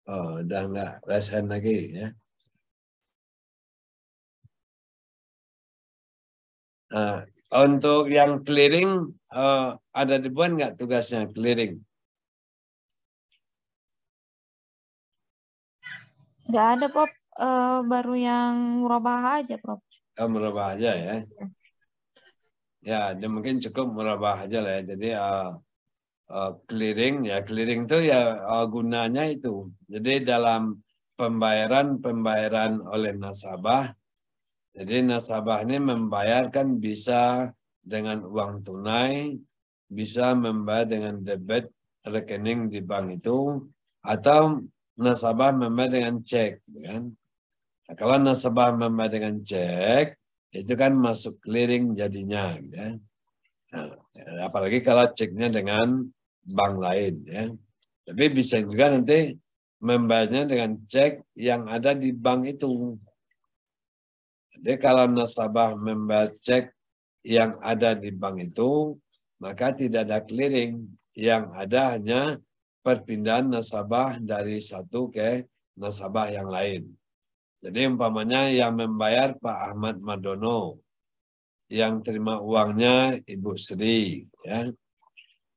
Oh, udah enggak raise hand lagi, ya. Untuk yang clearing, ada dibuat nggak tugasnya clearing? Nggak ada, Prof. Baru yang murabah aja, Prof. Merubah aja, ya. Ya, mungkin cukup merubah aja lah, ya. Jadi clearing itu ya gunanya itu. Jadi dalam pembayaran oleh nasabah, jadi nasabah ini membayarkan bisa dengan uang tunai, bisa membayar dengan debit rekening di bank itu, atau nasabah membayar dengan cek, kan? Nah, kalau nasabah membayar dengan cek, itu kan masuk clearing jadinya, ya. Nah, apalagi kalau ceknya dengan bank lain, ya. Tapi bisa juga nanti membayarnya dengan cek yang ada di bank itu. Jadi kalau nasabah membayar cek yang ada di bank itu, maka tidak ada clearing. Yang ada hanya perpindahan nasabah dari satu ke nasabah yang lain. Jadi umpamanya yang membayar Pak Ahmad Madono, yang terima uangnya Ibu Sri, ya.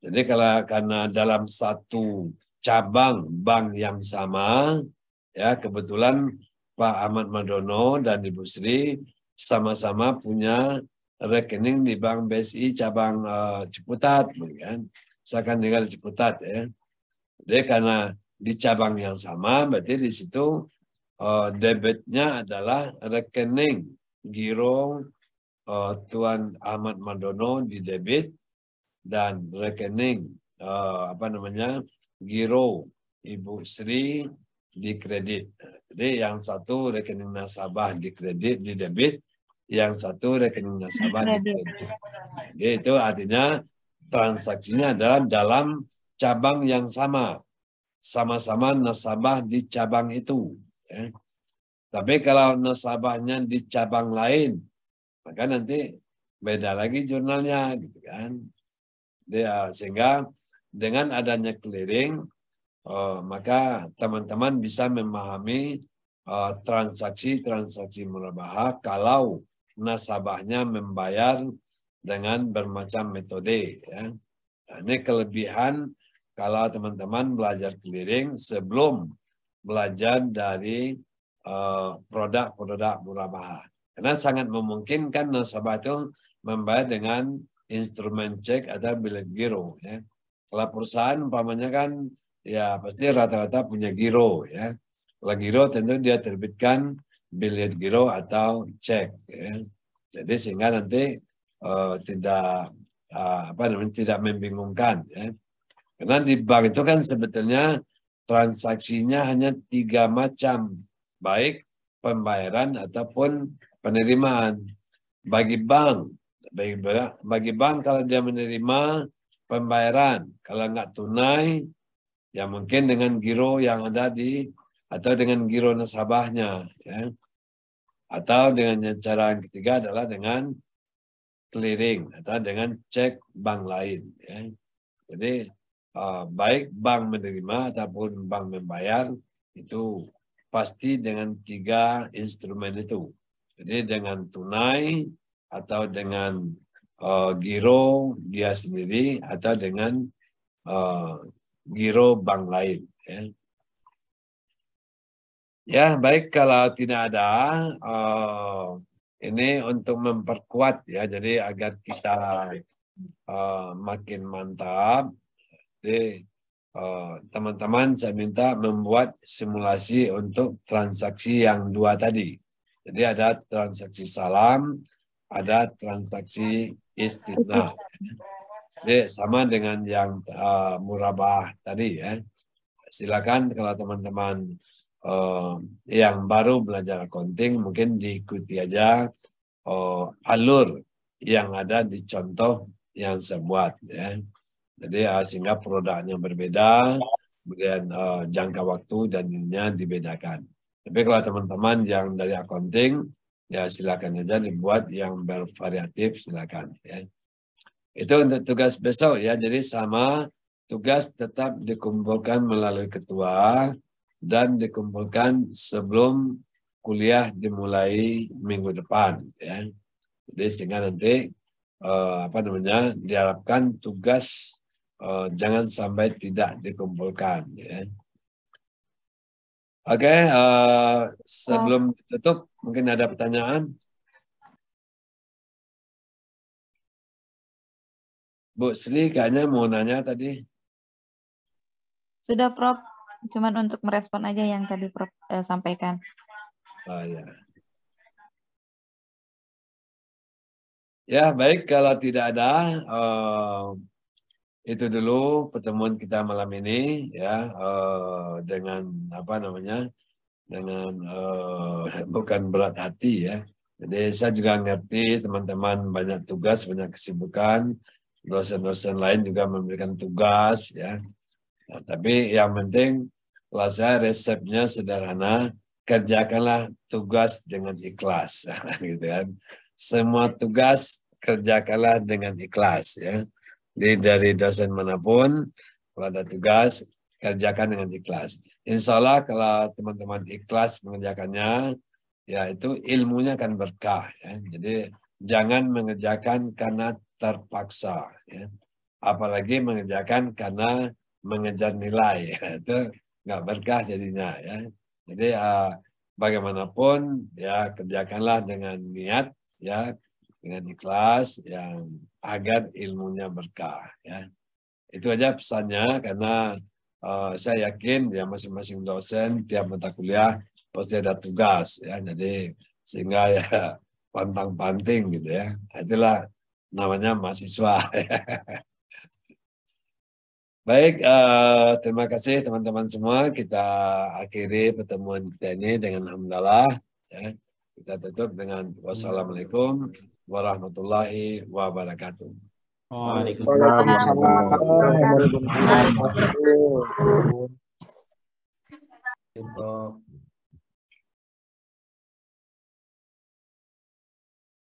Jadi karena dalam satu cabang bank yang sama, ya, kebetulan Pak Ahmad Madono dan Ibu Sri sama-sama punya rekening di Bank BSI cabang Ciputat, kan? Saya akan tinggal di Ciputat, ya. Jadi karena di cabang yang sama, berarti di situ debitnya adalah rekening giro Tuan Ahmad Madono di debit dan rekening giro Ibu Sri di kredit. Jadi yang satu rekening nasabah di kredit, di debit, yang satu rekening nasabah di kredit. Jadi itu artinya transaksinya adalah dalam cabang yang sama. Sama-sama nasabah di cabang itu, ya. Tapi kalau nasabahnya di cabang lain, maka nanti beda lagi jurnalnya, gitu kan. Sehingga dengan adanya clearing, maka teman-teman bisa memahami transaksi murabahah kalau nasabahnya membayar dengan bermacam metode, ya. Nah, ini kelebihan kalau teman-teman belajar clearing sebelum belajar dari produk-produk murabahah. Karena sangat memungkinkan nasabah itu membayar dengan instrumen cek atau bilet giro, ya. Kalau perusahaan umpamanya kan ya pasti rata-rata punya giro, ya. Kalau giro tentu dia terbitkan bilet giro atau cek, ya. Jadi sehingga nanti tidak membingungkan, ya. Karena di bank itu kan sebetulnya transaksinya hanya 3 macam, baik pembayaran ataupun penerimaan. Bagi bank kalau dia menerima pembayaran, kalau nggak tunai, ya mungkin dengan giro yang ada di atau dengan giro nasabahnya, ya. Atau dengan cara yang ketiga adalah dengan clearing atau dengan cek bank lain, ya. Jadi baik bank menerima ataupun bank membayar itu pasti dengan 3 instrumen itu. Jadi dengan tunai atau dengan giro dia sendiri atau dengan giro bank lain, ya. Ya, baik, kalau tidak ada ini untuk memperkuat, ya, jadi agar kita makin mantap. Jadi teman-teman saya minta membuat simulasi untuk transaksi yang 2 tadi. Jadi ada transaksi salam, ada transaksi istisna. Jadi sama dengan yang murabah tadi, ya. Silakan kalau teman-teman yang baru belajar accounting mungkin diikuti aja alur yang ada di contoh yang saya buat, ya. Jadi sehingga produknya berbeda, kemudian jangka waktu dan ininya dibedakan. Tapi kalau teman-teman yang dari accounting, ya silakan aja dibuat yang bervariatif, silakan, ya. Itu untuk tugas besok, ya. Jadi sama tugas tetap dikumpulkan melalui ketua dan dikumpulkan sebelum kuliah dimulai minggu depan, ya. Jadi sehingga nanti diharapkan tugas jangan sampai tidak dikumpulkan, ya. Oke, sebelum tutup mungkin ada pertanyaan. Bu Sri kayaknya mau nanya tadi. Sudah, Prof. Cuman untuk merespon aja yang tadi Prof sampaikan. Oh, ya. Ya, baik, kalau tidak ada itu dulu pertemuan kita malam ini, ya, dengan dengan bukan berat hati, ya. Jadi saya juga ngerti teman-teman banyak tugas, banyak kesibukan, dosen-dosen lain juga memberikan tugas, ya. Nah, tapi yang penting kalau saya resepnya sederhana, kerjakanlah tugas dengan ikhlas, gitu kan. Semua tugas kerjakanlah dengan ikhlas, ya. Jadi dari dosen manapun, kalau ada tugas, kerjakan dengan ikhlas. Insya Allah kalau teman-teman ikhlas mengerjakannya, ya itu ilmunya akan berkah, ya. Jadi jangan mengerjakan karena terpaksa, ya. Apalagi mengerjakan karena mengejar nilai, ya. Itu nggak berkah jadinya, ya. Jadi bagaimanapun, ya kerjakanlah dengan niat, ya, dengan ikhlas, yang agar ilmunya berkah, ya. Itu aja pesannya, karena saya yakin ya masing-masing dosen tiap mata kuliah pasti ada tugas, ya. Jadi sehingga ya pantang-panting gitu, ya. Itulah namanya mahasiswa. Baik, terima kasih teman-teman semua. Kita akhiri pertemuan kita ini dengan hamdalah, ya. Kita tutup dengan wassalamualaikum warahmatullahi wabarakatuh. Waalaikumsalam warahmatullahi wabarakatuh.